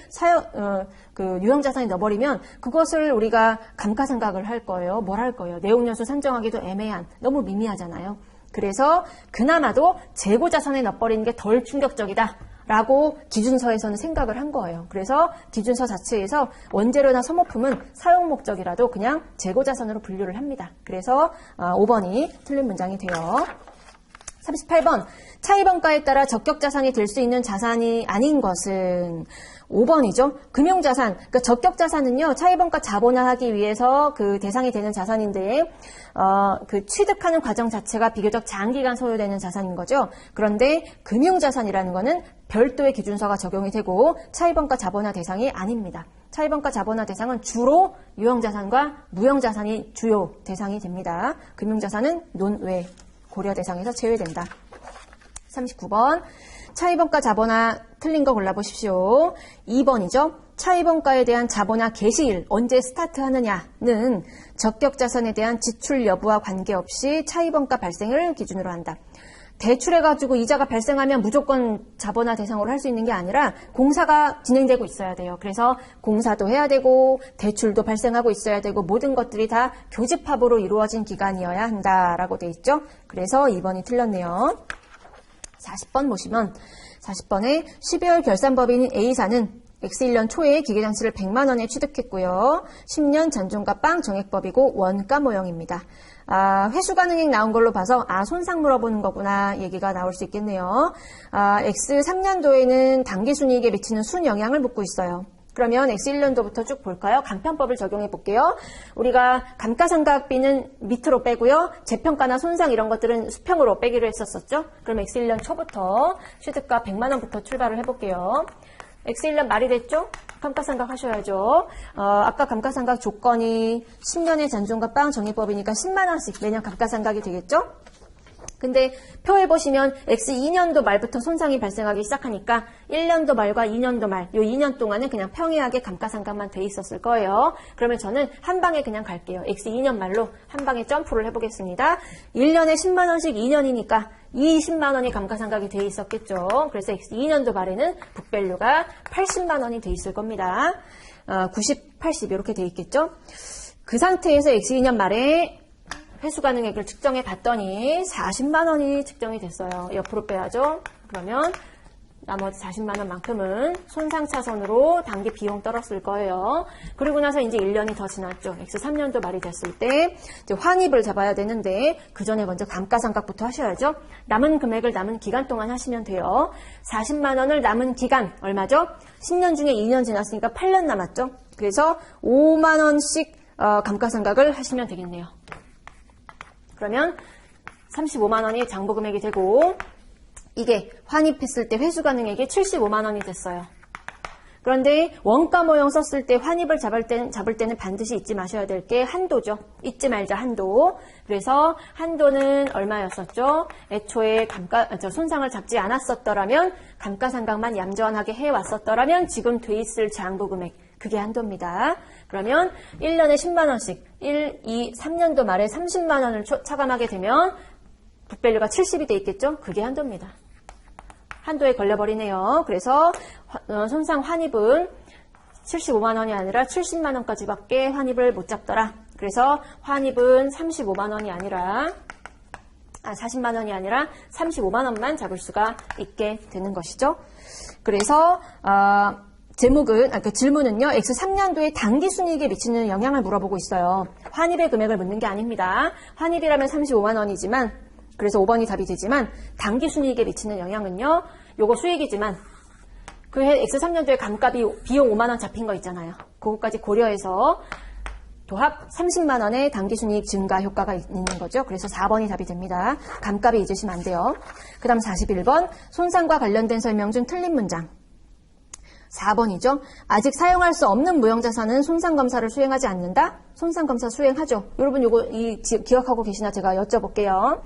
유형자산에 넣어버리면 그것을 우리가 감가상각을 할 거예요. 뭘 할 거예요. 내용연수 산정하기도 애매한, 너무 미미하잖아요. 그래서 그나마도 재고자산에 넣어버리는 게 덜 충격적이다 라고 기준서에서는 생각을 한 거예요. 그래서 기준서 자체에서 원재료나 소모품은 사용 목적이라도 그냥 재고자산으로 분류를 합니다. 그래서 5번이 틀린 문장이 돼요. 38번 차입원가에 따라 적격자산이 될 수 있는 자산이 아닌 것은 5번이죠. 금융자산. 그러니까 적격자산은요. 차입원가 자본화하기 위해서 그 대상이 되는 자산인데 그 취득하는 과정 자체가 비교적 장기간 소요되는 자산인 거죠. 그런데 금융자산이라는 거는 별도의 기준서가 적용이 되고 차입원가 자본화 대상이 아닙니다. 차입원가 자본화 대상은 주로 유형자산과 무형자산이 주요 대상이 됩니다. 금융자산은 논외 고려 대상에서 제외된다. 39번 차입원가 자본화 틀린 거 골라보십시오. 2번이죠. 차입원가에 대한 자본화 개시일 언제 스타트하느냐는 적격자산에 대한 지출 여부와 관계없이 차입원가 발생을 기준으로 한다. 대출해가지고 이자가 발생하면 무조건 자본화 대상으로 할 수 있는 게 아니라 공사가 진행되고 있어야 돼요. 그래서 공사도 해야 되고 대출도 발생하고 있어야 되고 모든 것들이 다 교집합으로 이루어진 기간이어야 한다라고 돼 있죠. 그래서 2번이 틀렸네요. 40번 보시면 40번에 12월 결산법인인 A사는 X1년 초에 기계장치를 100만 원에 취득했고요. 10년 잔존과 빵 정액법이고 원가 모형입니다. 회수 가능액 나온 걸로 봐서 손상 물어보는 거구나 얘기가 나올 수 있겠네요. X3년도에는 당기순이익에 미치는 순영향을 묻고 있어요. 그러면 X1년도부터 쭉 볼까요? 간편법을 적용해 볼게요. 우리가 감가상각비는 밑으로 빼고요. 재평가나 손상 이런 것들은 수평으로 빼기로 했었었죠. 그럼 X1년 초부터 취득가 100만 원부터 출발을 해볼게요. X1년 말이 됐죠? 감가상각 하셔야죠. 아까 감가상각 조건이 10년의 잔존과 빵 정액법이니까 10만 원씩 매년 감가상각이 되겠죠? 근데 표에 보시면 X2년도 말부터 손상이 발생하기 시작하니까 1년도 말과 2년도 말, 요 2년 동안은 그냥 평이하게 감가상각만 돼 있었을 거예요. 그러면 저는 한 방에 그냥 갈게요. X2년 말로 한 방에 점프를 해보겠습니다. 1년에 10만 원씩 2년이니까 20만 원이 감가상각이 돼 있었겠죠. 그래서 X2년도 말에는 북밸류가 80만 원이 돼 있을 겁니다. 90, 80 이렇게 돼 있겠죠. 그 상태에서 X2년 말에 회수 가능액을 측정해 봤더니 40만 원이 측정이 됐어요. 옆으로 빼야죠. 그러면 나머지 40만 원만큼은 손상 차선으로 단기 비용 떨었을 거예요. 그리고 나서 이제 1년이 더 지났죠. X3년도 말이 됐을 때 이제 환입을 잡아야 되는데 그 전에 먼저 감가상각부터 하셔야죠. 남은 금액을 남은 기간 동안 하시면 돼요. 40만 원을 남은 기간 얼마죠? 10년 중에 2년 지났으니까 8년 남았죠. 그래서 5만 원씩 감가상각을 하시면 되겠네요. 그러면 35만 원이 장부 금액이 되고 이게 환입했을 때 회수 가능액이 75만 원이 됐어요. 그런데 원가 모형 썼을 때 환입을 잡을 때는 반드시 잊지 마셔야 될 게 한도죠. 잊지 말자 한도. 그래서 한도는 얼마였었죠? 애초에 손상을 잡지 않았었더라면 감가상각만 얌전하게 해왔었더라면 지금 돼 있을 장부 금액 그게 한도입니다. 그러면 1년에 10만 원씩 1, 2, 3년도 말에 30만 원을 차감하게 되면 북밸류가 70이 돼 있겠죠? 그게 한도입니다. 한도에 걸려버리네요. 그래서 손상 환입은 75만 원이 아니라 70만 원까지밖에 환입을 못 잡더라. 그래서 환입은 35만 원이 아니라 40만 원이 아니라 35만 원만 잡을 수가 있게 되는 것이죠. 그래서 질문은요, X3년도에 당기순이익에 미치는 영향을 물어보고 있어요. 환입의 금액을 묻는 게 아닙니다. 환입이라면 35만 원이지만, 그래서 5번이 답이 되지만, 당기순이익에 미치는 영향은요, 요거 수익이지만, 그 해 X3년도에 감가비 비용 5만 원 잡힌 거 있잖아요. 그거까지 고려해서 도합 30만 원의 당기순이익 증가 효과가 있는 거죠. 그래서 4번이 답이 됩니다. 감가비 잊으시면 안 돼요. 그 다음 41번, 손상과 관련된 설명 중 틀린 문장. 4번이죠. 아직 사용할 수 없는 무형자산은 손상검사를 수행하지 않는다? 손상검사 수행하죠. 여러분 요거 기억하고 계시나 제가 여쭤볼게요.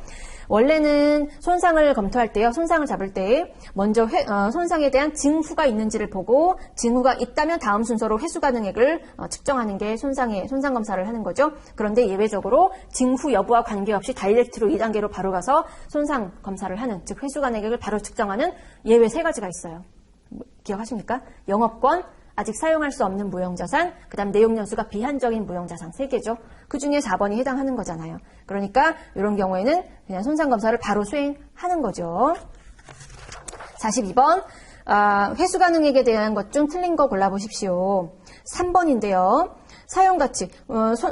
원래는 손상을 검토할 때요. 손상을 잡을 때 먼저 손상에 대한 징후가 있는지를 보고 징후가 있다면 다음 순서로 회수 가능액을 측정하는 게 손상검사를 하는 거죠. 그런데 예외적으로 징후 여부와 관계없이 다이렉트로 2단계로 바로 가서 손상검사를 하는, 즉 회수 가능액을 바로 측정하는 예외 3가지가 있어요. 기억하십니까? 영업권, 아직 사용할 수 없는 무형자산, 그 다음 내용연수가 비한적인 무형자산 3개죠. 그 중에 4번이 해당하는 거잖아요. 그러니까 이런 경우에는 그냥 손상검사를 바로 수행하는 거죠. 42번, 회수 가능액에 대한 것 중 틀린 거 골라보십시오. 3번인데요. 사용가치,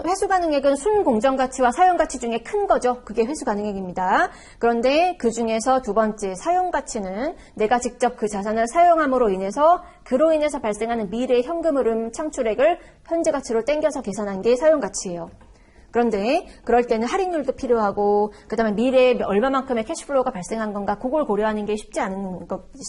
회수 가능액은 순공정가치와 사용가치 중에 큰 거죠. 그게 회수 가능액입니다. 그런데 그 중에서 두 번째 사용가치는 내가 직접 그 자산을 사용함으로 인해서 그로 인해서 발생하는 미래 현금 흐름 창출액을 현재 가치로 땡겨서 계산한 게 사용가치예요. 그런데 그럴 때는 할인율도 필요하고 그 다음에 미래에 얼마만큼의 캐시플로우가 발생한 건가 그걸 고려하는 게 쉽지 않은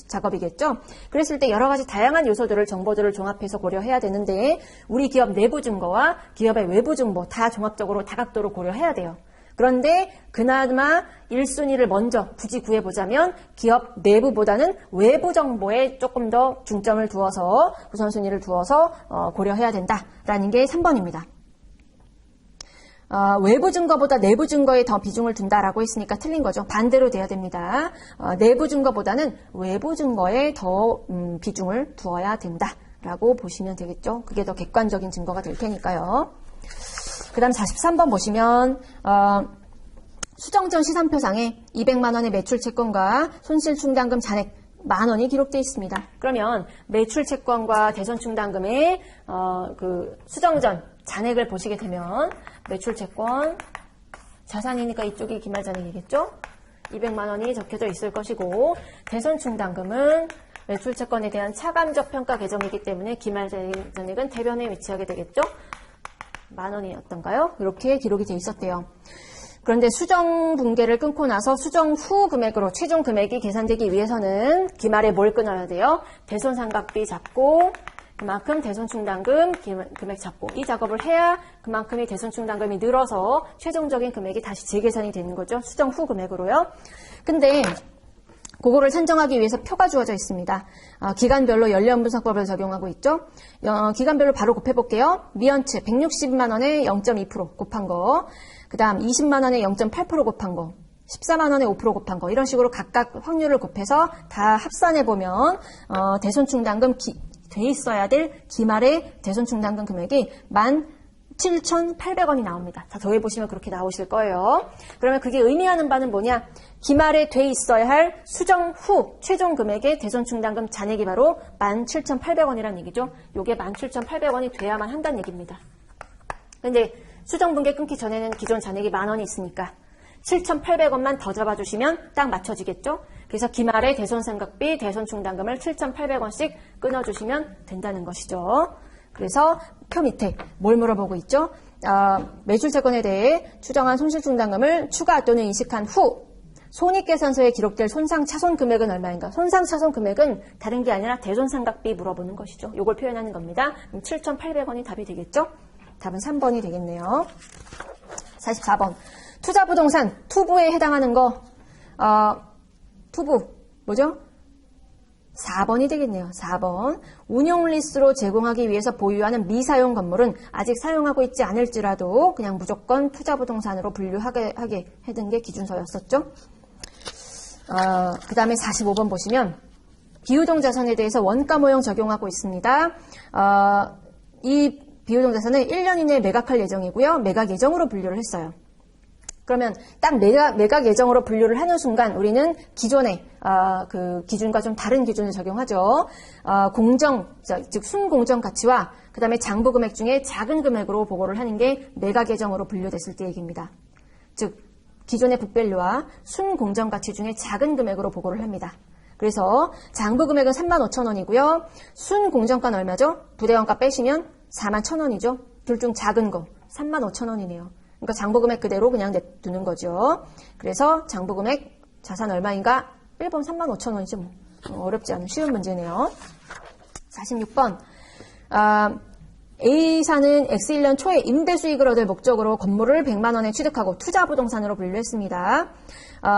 작업이겠죠. 그랬을 때 여러 가지 다양한 요소들을 정보들을 종합해서 고려해야 되는데 우리 기업 내부 증거와 기업의 외부 정보 다 종합적으로 다각도로 고려해야 돼요. 그런데 그나마 1순위를 먼저 굳이 구해보자면 기업 내부보다는 외부 정보에 조금 더 중점을 두어서 우선순위를 두어서 고려해야 된다라는 게 3번입니다. 외부 증거보다 내부 증거에 더 비중을 둔다라고 했으니까 틀린 거죠. 반대로 돼야 됩니다. 내부 증거보다는 외부 증거에 더 비중을 두어야 된다라고 보시면 되겠죠. 그게 더 객관적인 증거가 될 테니까요. 그 다음 43번 보시면 수정전 시산표상에 200만 원의 매출 채권과 손실충당금 잔액 10,000원이 기록되어 있습니다. 그러면 매출 채권과 대손 충당금의 그 수정전 잔액을 보시게 되면 매출 채권 자산이니까 이쪽이 기말 잔액이겠죠? 200만 원이 적혀져 있을 것이고 대손 충당금은 매출 채권에 대한 차감적 평가 계정이기 때문에 기말 잔액은 대변에 위치하게 되겠죠? 10,000원이었던가요? 이렇게 기록이 되어 있었대요. 그런데 수정 붕괴를 끊고 나서 수정 후 금액으로 최종 금액이 계산되기 위해서는 기말에 뭘 끊어야 돼요? 대손상각비 잡고 그만큼 대손충당금 금액 잡고 이 작업을 해야 그만큼의 대손충당금이 늘어서 최종적인 금액이 다시 재계산이 되는 거죠. 수정 후 금액으로요. 근데 그거를 산정하기 위해서 표가 주어져 있습니다. 기간별로 연료분석법을 적용하고 있죠. 기간별로 바로 곱해볼게요. 미연츠 160만 원에 0.2% 곱한 거, 그 다음 20만 원에 0.8% 곱한 거, 14만 원에 5% 곱한 거 이런 식으로 각각 확률을 곱해서 다 합산해보면 대손충당금 돼 있어야 될 기말의 대손충당금 금액이 17,800원이 나옵니다. 다 더해보시면 그렇게 나오실 거예요. 그러면 그게 의미하는 바는 뭐냐? 기말에 돼 있어야 할 수정 후 최종 금액의 대손충당금 잔액이 바로 17,800원이라는 얘기죠. 요게 17,800원이 돼야만 한다는 얘기입니다. 근데 수정 붕괴 끊기 전에는 기존 잔액이 10,000원이 있으니까 7,800원만 더 잡아주시면 딱 맞춰지겠죠? 그래서 기말의 대손상각비, 대손충당금을 7,800원씩 끊어주시면 된다는 것이죠. 그래서 표 밑에 뭘 물어보고 있죠? 매출채권에 대해 추정한 손실충당금을 추가 또는 인식한 후 손익계산서에 기록될 손상차손 금액은 얼마인가? 손상차손 금액은 다른 게 아니라 대손상각비 물어보는 것이죠. 이걸 표현하는 겁니다. 7,800원이 답이 되겠죠? 답은 3번이 되겠네요. 44번. 투자부동산 투부에 해당하는 거 투부 뭐죠? 4번이 되겠네요. 4번. 운용리스로 제공하기 위해서 보유하는 미사용 건물은 아직 사용하고 있지 않을지라도 그냥 무조건 투자부동산으로 분류하게 해둔 게 기준서였었죠. 그 다음에 45번 보시면 비유동자산에 대해서 원가모형 적용하고 있습니다. 이 비유동자산은 1년 이내에 매각할 예정이고요. 매각 예정으로 분류를 했어요. 그러면 딱 매각 예정으로 분류를 하는 순간 우리는 기존의 그 기준과 좀 다른 기준을 적용하죠. 즉 순공정 가치와 그 다음에 장부 금액 중에 작은 금액으로 보고를 하는 게 매각 예정으로 분류됐을 때 얘기입니다. 즉 기존의 북밸류와 순공정 가치 중에 작은 금액으로 보고를 합니다. 그래서 장부 금액은 35,000원이고요. 순공정가는 얼마죠? 부대원가 빼시면 41,000원이죠. 둘 중 작은 거 35,000원이네요. 그러니까 장부금액 그대로 그냥 냅두는 거죠. 그래서 장부금액 자산 얼마인가? 1번 35,000원이죠. 뭐. 어렵지 않은 쉬운 문제네요. 46번. A사는 X1년 초에 임대수익을 얻을 목적으로 건물을 100만 원에 취득하고 투자부동산으로 분류했습니다.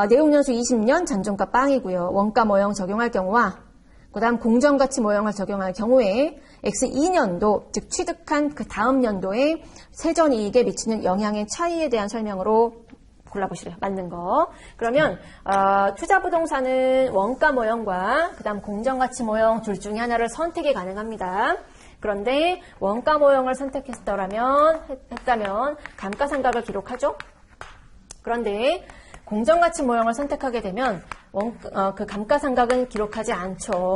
내용연수 20년 잔존가 빵이고요. 원가 모형 적용할 경우와 그 다음 공정가치 모형을 적용할 경우에 X2년도, 즉 취득한 그 다음 연도에 세전이익에 미치는 영향의 차이에 대한 설명으로 골라보시래요. 맞는 거. 그러면 투자부동산은 원가 모형과 그 다음 공정가치 모형 둘 중에 하나를 선택이 가능합니다. 그런데 원가 모형을 했다면 감가상각을 기록하죠. 그런데 공정가치 모형을 선택하게 되면 그 감가상각은 기록하지 않죠.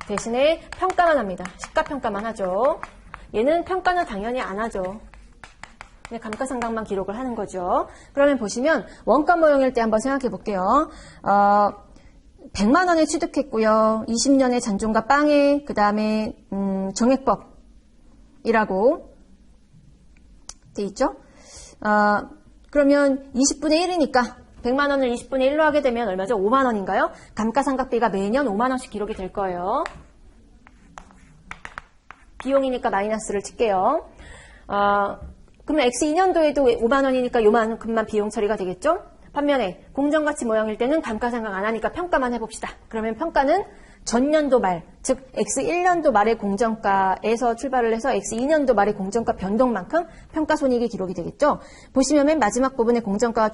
대신에 평가만 합니다. 시가평가만 하죠. 얘는 평가는 당연히 안 하죠. 그냥 감가상각만 기록을 하는 거죠. 그러면 보시면 원가 모형일 때 한번 생각해 볼게요. 100만 원에 취득했고요. 20년의 잔존가 빵에 그 다음에 정액법이라고 돼 있죠. 그러면 20분의 1이니까 100만 원을 20분의 1로 하게 되면 얼마죠? 5만 원인가요? 감가상각비가 매년 5만 원씩 기록이 될 거예요. 비용이니까 마이너스를 칠게요. 그러면 X2년도에도 5만 원이니까 요만큼만 비용 처리가 되겠죠? 반면에 공정가치 모형일 때는 감가상각 안 하니까 평가만 해봅시다. 그러면 평가는 전년도 말, 즉 X1년도 말의 공정가에서 출발을 해서 X2년도 말의 공정가 변동만큼 평가손익이 기록이 되겠죠. 보시면 맨 마지막 부분에 공정가가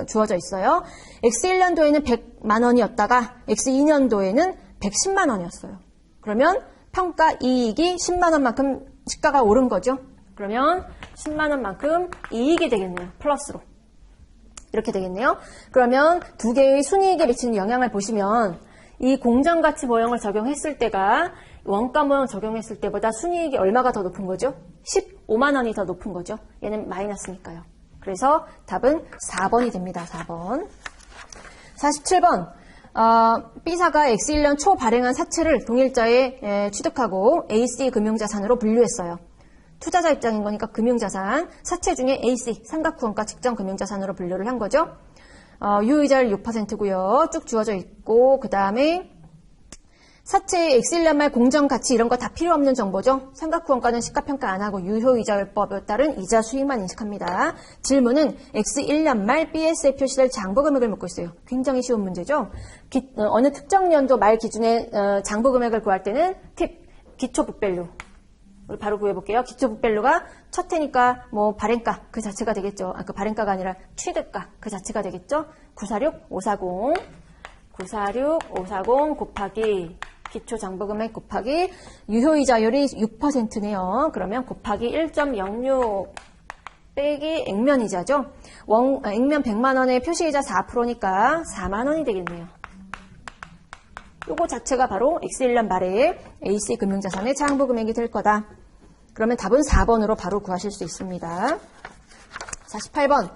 주어져 있어요. X1년도에는 100만 원이었다가 X2년도에는 110만 원이었어요. 그러면 평가 이익이 10만 원만큼 시가가 오른 거죠. 그러면 10만 원만큼 이익이 되겠네요. 플러스로. 이렇게 되겠네요. 그러면 두 개의 순이익에 미치는 영향을 보시면 이 공정가치 모형을 적용했을 때가 원가 모형 적용했을 때보다 순이익이 얼마가 더 높은 거죠? 15만 원이 더 높은 거죠. 얘는 마이너스니까요. 그래서 답은 4번이 됩니다. 4번. 47번. B사가 X1년 초 발행한 사채를 동일자에 취득하고 AC 금융자산으로 분류했어요. 투자자 입장인 거니까 금융자산, 사채 중에 AC, 삼각후원가 직전 금융자산으로 분류를 한 거죠. 유효이자율 6%고요. 쭉 주어져 있고 그 다음에 사채의 X1년 말 공정가치 이런 거 다 필요 없는 정보죠. 삼각후원가는 시가평가 안 하고 유효이자율법에 따른 이자 수익만 인식합니다. 질문은 X1년 말 BS에 표시될 장부금액을 묻고 있어요. 굉장히 쉬운 문제죠. 어느 특정 연도 말 기준의 장부금액을 구할 때는 팁, 기초북밸류. 우리 바로 구해볼게요. 기초북밸류가 첫 해니까 뭐 발행가 그 자체가 되겠죠. 그 발행가가 아니라 취득가 그 자체가 되겠죠. 946540 곱하기 기초장부금액 곱하기 유효이자율이 6%네요. 그러면 곱하기 1.06 빼기 액면이자죠. 액면 100만 원에 표시이자 4%니까 4만 원이 되겠네요. 요거 자체가 바로 X1년 말에 AC 금융자산의 장부금액이 될 거다. 그러면 답은 4번으로 바로 구하실 수 있습니다. 48번.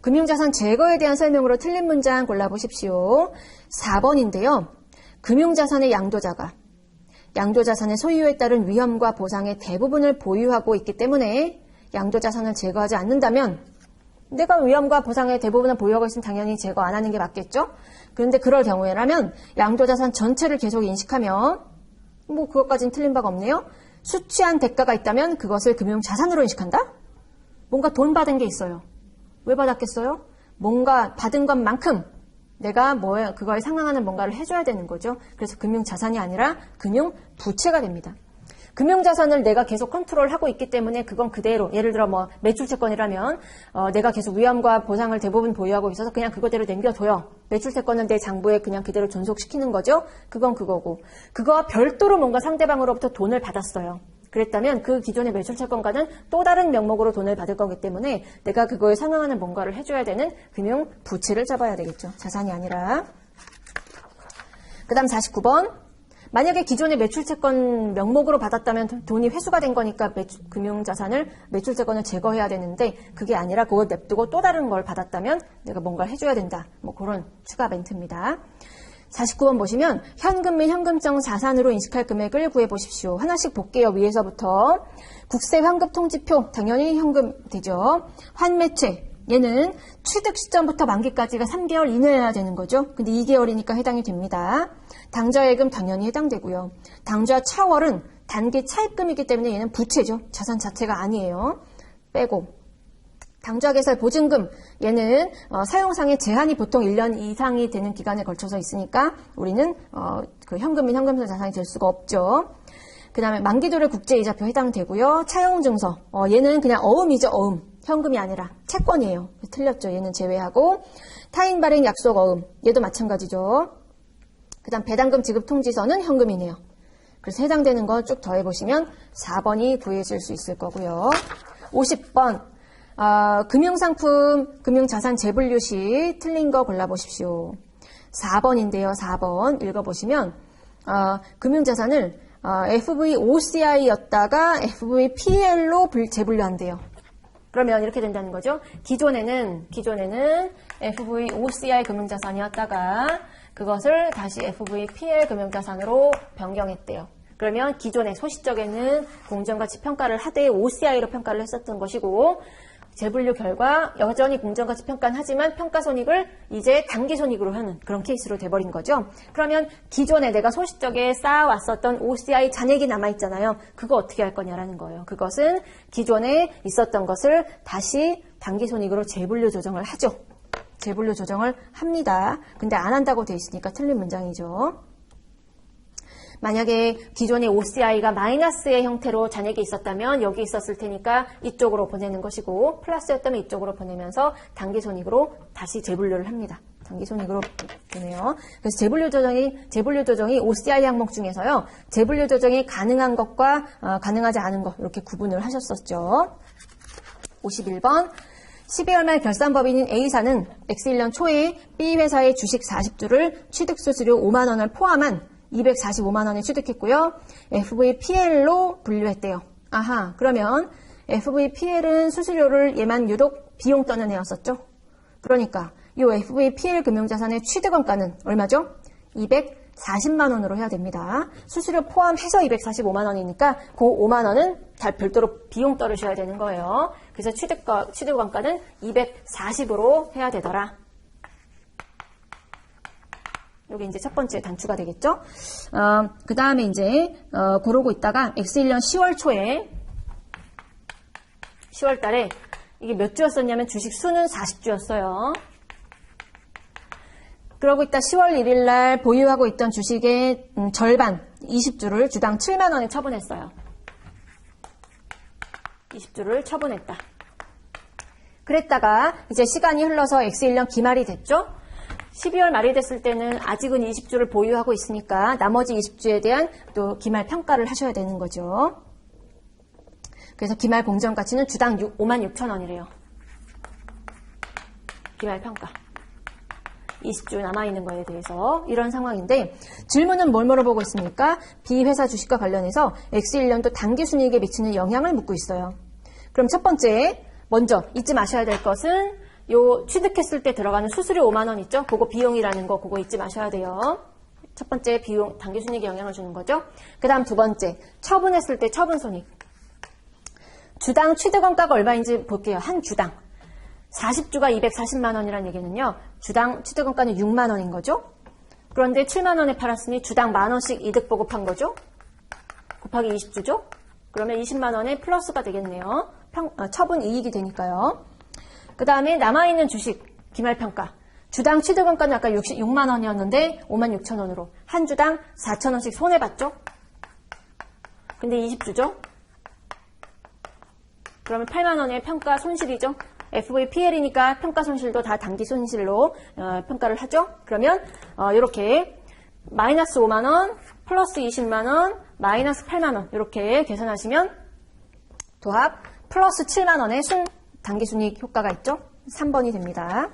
금융자산 제거에 대한 설명으로 틀린 문장 골라보십시오. 4번인데요. 금융자산의 양도자가 양도자산의 소유에 따른 위험과 보상의 대부분을 보유하고 있기 때문에 양도자산을 제거하지 않는다면 내가 위험과 보상의 대부분을 보유하고 있으면 당연히 제거 안 하는 게 맞겠죠? 그런데 그럴 경우에라면 양도자산 전체를 계속 인식하면 뭐 그것까지는 틀린 바가 없네요. 수취한 대가가 있다면 그것을 금융자산으로 인식한다? 뭔가 돈 받은 게 있어요. 왜 받았겠어요? 뭔가 받은 것만큼 내가 그거에 상응하는 뭔가를 해줘야 되는 거죠. 그래서 금융자산이 아니라 금융부채가 됩니다. 금융자산을 내가 계속 컨트롤하고 있기 때문에 그건 그대로 예를 들어 뭐 매출채권이라면 내가 계속 위험과 보상을 대부분 보유하고 있어서 그냥 그거대로 남겨둬요. 매출채권은 내 장부에 그냥 그대로 존속시키는 거죠. 그건 그거고 그거와 별도로 뭔가 상대방으로부터 돈을 받았어요. 그랬다면 그 기존의 매출채권과는 또 다른 명목으로 돈을 받을 거기 때문에 내가 그거에 상응하는 뭔가를 해줘야 되는 금융부채를 잡아야 되겠죠. 자산이 아니라. 그 다음 49번. 만약에 기존의 매출채권 명목으로 받았다면 돈이 회수가 된 거니까 매출채권을 제거해야 되는데 그게 아니라 그걸 냅두고 또 다른 걸 받았다면 내가 뭔가를 해줘야 된다. 뭐 그런 추가 멘트입니다. 49번 보시면 현금 및 현금성 자산으로 인식할 금액을 구해보십시오. 하나씩 볼게요. 위에서부터. 국세 환급 통지표 당연히 현금 되죠. 환매채 얘는 취득 시점부터 만기까지가 3개월 이내여야 되는 거죠. 근데 2개월이니까 해당이 됩니다. 당좌예금 당연히 해당되고요. 당좌 차월은 단기 차입금이기 때문에 얘는 부채죠. 자산 자체가 아니에요. 빼고 당좌개설 보증금 얘는 사용상의 제한이 보통 1년 이상이 되는 기간에 걸쳐서 있으니까 우리는 그 현금 및 현금성 자산이 될 수가 없죠. 그 다음에 만기도래 국제이자표 해당되고요. 차용증서 얘는 그냥 어음이죠. 어음. 현금이 아니라 채권이에요. 틀렸죠. 얘는 제외하고 타인 발행 약속 어음 얘도 마찬가지죠. 그 다음 배당금 지급 통지서는 현금이네요. 그래서 해당되는 거 쭉 더해보시면 4번이 구해질 수 있을 거고요. 50번 금융상품, 금융자산 재분류 시 틀린 거 골라보십시오. 4번인데요. 4번 읽어보시면 금융자산을 FVOCI였다가 FVPL로 재분류한대요. 그러면 이렇게 된다는 거죠. 기존에는 FVOCI 금융자산이었다가 그것을 다시 FVPL 금융자산으로 변경했대요. 그러면 기존에 소시적에는 공정가치 평가를 하되 OCI로 평가를 했었던 것이고 재분류 결과 여전히 공정가치 평가는 하지만 평가손익을 이제 당기손익으로 하는 그런 케이스로 돼버린 거죠. 그러면 기존에 내가 소시적에 쌓아왔었던 OCI 잔액이 남아있잖아요. 그거 어떻게 할 거냐라는 거예요. 그것은 기존에 있었던 것을 다시 당기손익으로 재분류 조정을 하죠. 재분류 조정을 합니다. 근데 안 한다고 돼 있으니까 틀린 문장이죠. 만약에 기존의 OCI가 마이너스의 형태로 잔액이 있었다면 여기 있었을 테니까 이쪽으로 보내는 것이고 플러스였다면 이쪽으로 보내면서 단기손익으로 다시 재분류를 합니다. 단기손익으로 보내요. 그래서 재분류 조정이 OCI 항목 중에서요. 재분류 조정이 가능한 것과 가능하지 않은 것 이렇게 구분을 하셨었죠. 51번 12월 말 결산법인인 A사는 X1년 초에 B회사의 주식 40주를 취득수수료 5만원을 포함한 245만원에 취득했고요. FVPL로 분류했대요. 아하, 그러면 FVPL은 수수료를 얘만 유독 비용 떠는 애였었죠. 그러니까 이 FVPL 금융자산의 취득원가는 얼마죠? 240만원으로 해야 됩니다. 수수료 포함해서 245만원이니까 그 5만원은 별도로 비용 떨으셔야 되는 거예요. 그래서 취득원가는 240으로 해야 되더라. 여기 이제 첫 번째 단추가 되겠죠. 그 다음에 이제 고르고 있다가 X1년 10월 초에 10월 달에 이게 몇 주였었냐면 주식 수는 40주였어요. 그러고 있다 10월 1일 날 보유하고 있던 주식의 절반 20주를 주당 7만 원에 처분했어요. 20주를 처분했다. 그랬다가 이제 시간이 흘러서 X1년 기말이 됐죠. 12월 말이 됐을 때는 아직은 20주를 보유하고 있으니까 나머지 20주에 대한 또 기말 평가를 하셔야 되는 거죠. 그래서 기말 공정 가치는 주당 56,000원이래요. 기말 평가. 20주 남아있는 거에 대해서 이런 상황인데 질문은 뭘 물어보고 있습니까? B회사 주식과 관련해서 X1년도 단기순이익에 미치는 영향을 묻고 있어요. 그럼 첫 번째 먼저 잊지 마셔야 될 것은 요 취득했을 때 들어가는 수수료 5만원 있죠? 그거 비용이라는 거 그거 잊지 마셔야 돼요. 첫 번째 비용 단기순이익에 영향을 주는 거죠. 그 다음 두 번째 처분했을 때 처분손익. 주당 취득원가가 얼마인지 볼게요. 한 주당 40주가 240만원이라는 얘기는요. 주당 취득원가는 6만원인 거죠. 그런데 7만원에 팔았으니 주당 만원씩 이득 보급한 거죠. 곱하기 20주죠. 그러면 20만원의 플러스가 되겠네요. 처분 이익이 되니까요. 그 다음에 남아있는 주식 기말평가. 주당 취득원가는 아까 6만원이었는데 56,000원으로 한 주당 4,000원씩 손해봤죠. 근데 20주죠. 그러면 8만원의 평가 손실이죠. FVPL이니까 평가 손실도 다 단기 손실로 평가를 하죠. 그러면 이렇게 마이너스 5만원, 플러스 20만원, 마이너스 8만원 이렇게 계산하시면 도합 플러스 7만원의 단기순이익 효과가 있죠. 3번이 됩니다.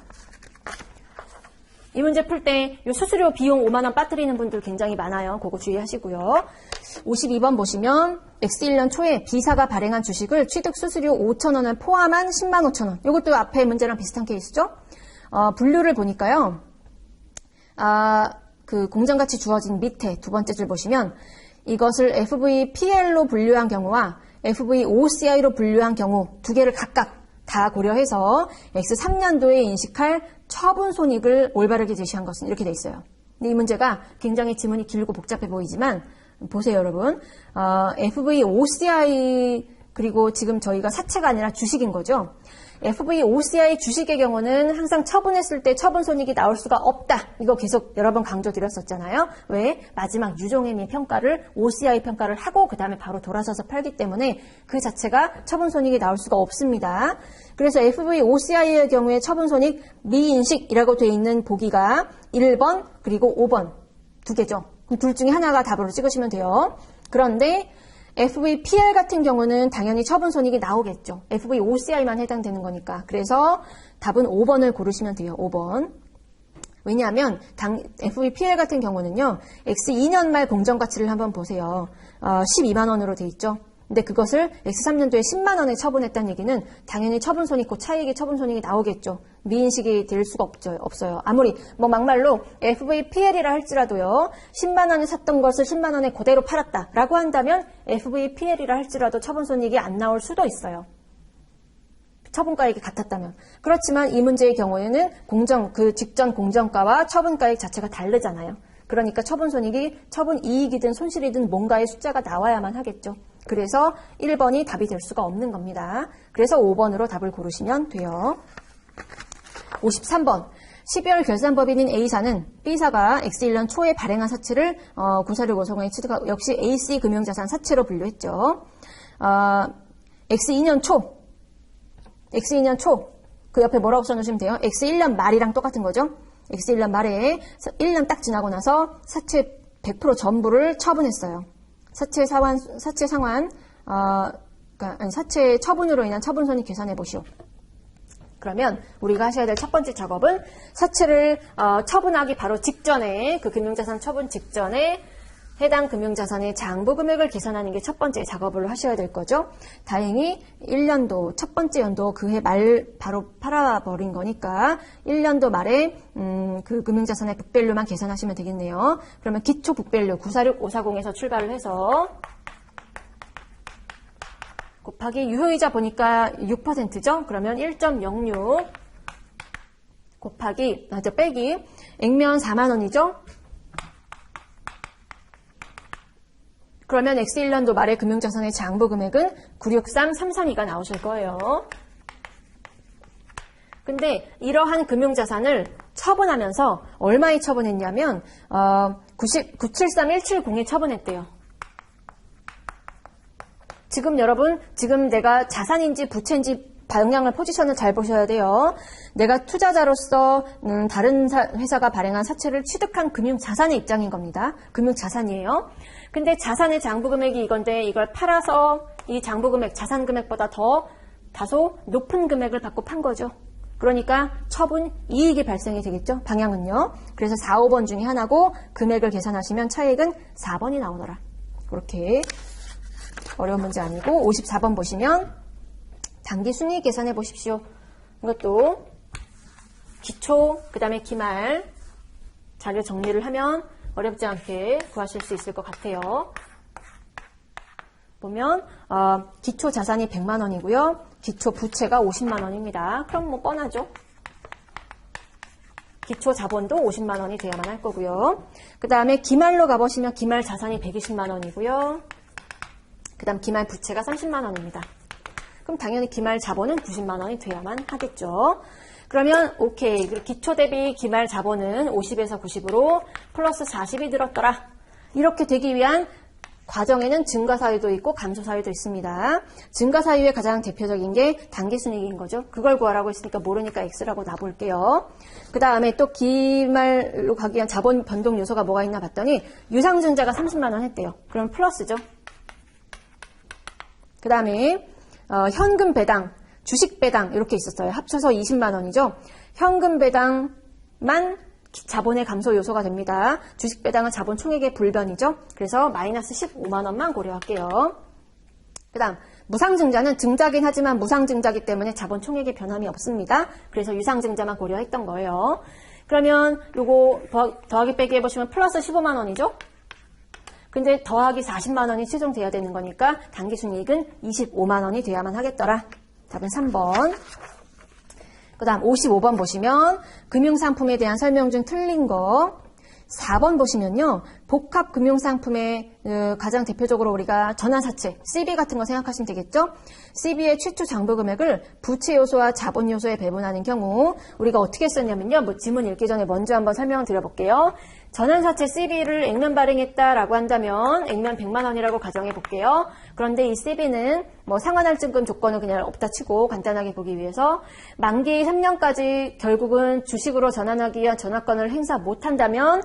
이 문제 풀 때 이 수수료 비용 5만원 빠뜨리는 분들 굉장히 많아요. 그거 주의하시고요. 52번 보시면 X1년 초에 B사가 발행한 주식을 취득 수수료 5,000원을 포함한 10만 5천원. 이것도 앞에 문제랑 비슷한 케이스죠. 분류를 보니까요. 그 공정가치 주어진 밑에 두 번째 줄 보시면 이것을 FVPL로 분류한 경우와 FVOCI로 분류한 경우 두 개를 각각 다 고려해서 X3년도에 인식할 처분 손익을 올바르게 제시한 것은 이렇게 돼 있어요. 근데 이 문제가 굉장히 지문이 길고 복잡해 보이지만 보세요, 여러분. FVOCI 그리고 지금 저희가 사채가 아니라 주식인 거죠. FVOCI 주식의 경우는 항상 처분했을 때 처분 손익이 나올 수가 없다. 이거 계속 여러 번 강조드렸었잖아요. 왜? 마지막 유종의미 평가를 OCI 평가를 하고 그 다음에 바로 돌아서서 팔기 때문에 그 자체가 처분 손익이 나올 수가 없습니다. 그래서 FVOCI의 경우에 처분 손익 미인식이라고 되어 있는 보기가 1번 그리고 5번 두 개죠. 둘 중에 하나가 답으로 찍으시면 돼요. 그런데 FVPL 같은 경우는 당연히 처분 손익이 나오겠죠. FVOCI만 해당되는 거니까. 그래서 답은 5번을 고르시면 돼요. 5번. 왜냐하면 FVPL 같은 경우는요. X2년 말 공정가치를 한번 보세요. 12만 원으로 돼 있죠. 근데 그것을 X3년도에 10만 원에 처분했다는 얘기는 당연히 처분손익, 그 차익의 처분손익이 나오겠죠. 미인식이 될 수가 없어요. 아무리 뭐 막말로 FVPL이라 할지라도요. 10만 원에 샀던 것을 10만 원에 그대로 팔았다라고 한다면 FVPL이라 할지라도 처분손익이 안 나올 수도 있어요. 처분가액이 같았다면. 그렇지만 이 문제의 경우에는 그 직전 공정가와 처분가액 자체가 다르잖아요. 그러니까 처분손익이 처분이익이든 손실이든 뭔가의 숫자가 나와야만 하겠죠. 그래서 1번이 답이 될 수가 없는 겁니다. 그래서 5번으로 답을 고르시면 돼요. 53번. 12월 결산법인인 A사는 B사가 X1년 초에 발행한 사채를 9465성에 취득하고 역시 AC 금융자산 사채로 분류했죠. X2년 초. 그 옆에 뭐라고 써놓으시면 돼요? X1년 말이랑 똑같은 거죠. X1년 말에 1년 딱 지나고 나서 사채 100% 전부를 처분했어요. 사채 상환, 그러니까 사채 처분으로 인한 처분손익 계산해 보시오. 그러면 우리가 하셔야 될 첫 번째 작업은 사채를 처분하기 바로 직전에, 그 금융자산 처분 직전에 해당 금융자산의 장부 금액을 계산하는 게 첫 번째 작업을 하셔야 될 거죠. 다행히 1년도, 첫 번째 연도 그 해 말 바로 팔아버린 거니까 1년도 말에 그 금융자산의 북밸류만 계산하시면 되겠네요. 그러면 기초 북밸류 946540에서 출발을 해서 곱하기 유효이자 보니까 6%죠. 그러면 1.06 곱하기 빼기 액면 4만 원이죠. 그러면 X1년도 말에 금융자산의 장부 금액은 963332가 나오실 거예요. 근데 이러한 금융자산을 처분하면서 얼마에 처분했냐면 973170에 처분했대요. 지금 여러분, 지금 내가 자산인지 부채인지 방향을 포지션을 잘 보셔야 돼요. 내가 투자자로서 다른 회사가 발행한 사채를 취득한 금융자산의 입장인 겁니다. 금융자산이에요. 근데 자산의 장부금액이 이건데 이걸 팔아서 이 장부금액, 자산금액보다 더 다소 높은 금액을 받고 판 거죠. 그러니까 처분 이익이 발생이 되겠죠. 방향은요. 그래서 4, 5번 중에 하나고 금액을 계산하시면 차액은 4번이 나오더라. 그렇게 어려운 문제 아니고 54번 보시면 단기 순이익 계산해 보십시오. 이것도 기초, 그 다음에 기말 자료 정리를 하면 어렵지 않게 구하실 수 있을 것 같아요. 보면 기초 자산이 100만 원이고요. 기초 부채가 50만 원입니다. 그럼 뭐 뻔하죠. 기초 자본도 50만 원이 돼야만 할 거고요. 그 다음에 기말로 가보시면 기말 자산이 120만 원이고요. 그 다음 기말 부채가 30만 원입니다. 그럼 당연히 기말 자본은 90만 원이 돼야만 하겠죠. 그러면 오케이. 기초 대비 기말 자본은 50에서 90으로 플러스 40이 들었더라. 이렇게 되기 위한 과정에는 증가 사유도 있고 감소 사유도 있습니다. 증가 사유의 가장 대표적인 게 단기순이익인 거죠. 그걸 구하라고 했으니까 모르니까 X라고 놔볼게요. 그 다음에 또 기말로 가기 위한 자본 변동 요소가 뭐가 있나 봤더니 유상증자가 30만 원 했대요. 그럼 플러스죠. 그 다음에 현금 배당, 주식 배당 이렇게 있었어요. 합쳐서 20만 원이죠. 현금 배당만 자본의 감소 요소가 됩니다. 주식 배당은 자본 총액의 불변이죠. 그래서 마이너스 15만 원만 고려할게요. 그 다음 무상증자는 증자긴 하지만 무상증자기 때문에 자본 총액의 변함이 없습니다. 그래서 유상증자만 고려했던 거예요. 그러면 요거 더하기 빼기 해보시면 플러스 15만 원이죠. 근데 더하기 40만 원이 최종 돼야 되는 거니까 단기순이익은 25만 원이 돼야만 하겠더라. 답은 3번. 그 다음 55번 보시면 금융상품에 대한 설명 중 틀린 거 4번 보시면요. 복합 금융상품의 가장 대표적으로 우리가 전환사채, CB 같은 거 생각하시면 되겠죠. CB의 최초 장부 금액을 부채 요소와 자본 요소에 배분하는 경우 우리가 어떻게 썼냐면요. 지문 읽기 전에 먼저 한번 설명을 드려볼게요. 전환사채 CB를 액면 발행했다라고 한다면 액면 100만 원이라고 가정해 볼게요. 그런데 이 CB는 상환할증금 조건을 그냥 없다 치고 간단하게 보기 위해서 만기 3년까지 결국은 주식으로 전환하기 위한 전환권을 행사 못한다면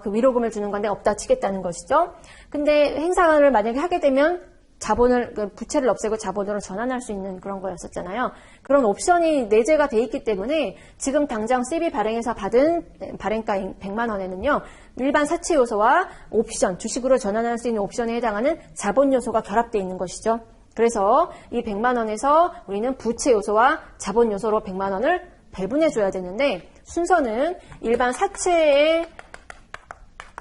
그 위로금을 주는 건데 없다 치겠다는 것이죠. 근데 행사를 만약에 하게 되면 자본을, 부채를 없애고 자본으로 전환할 수 있는 그런 거였었잖아요. 그런 옵션이 내재가 돼 있기 때문에 지금 당장 CB 발행해서 받은 발행가 100만 원에는요. 일반 사채 요소와 옵션, 주식으로 전환할 수 있는 옵션에 해당하는 자본 요소가 결합되어 있는 것이죠. 그래서 이 100만 원에서 우리는 부채 요소와 자본 요소로 100만 원을 배분해 줘야 되는데 순서는 일반 사채의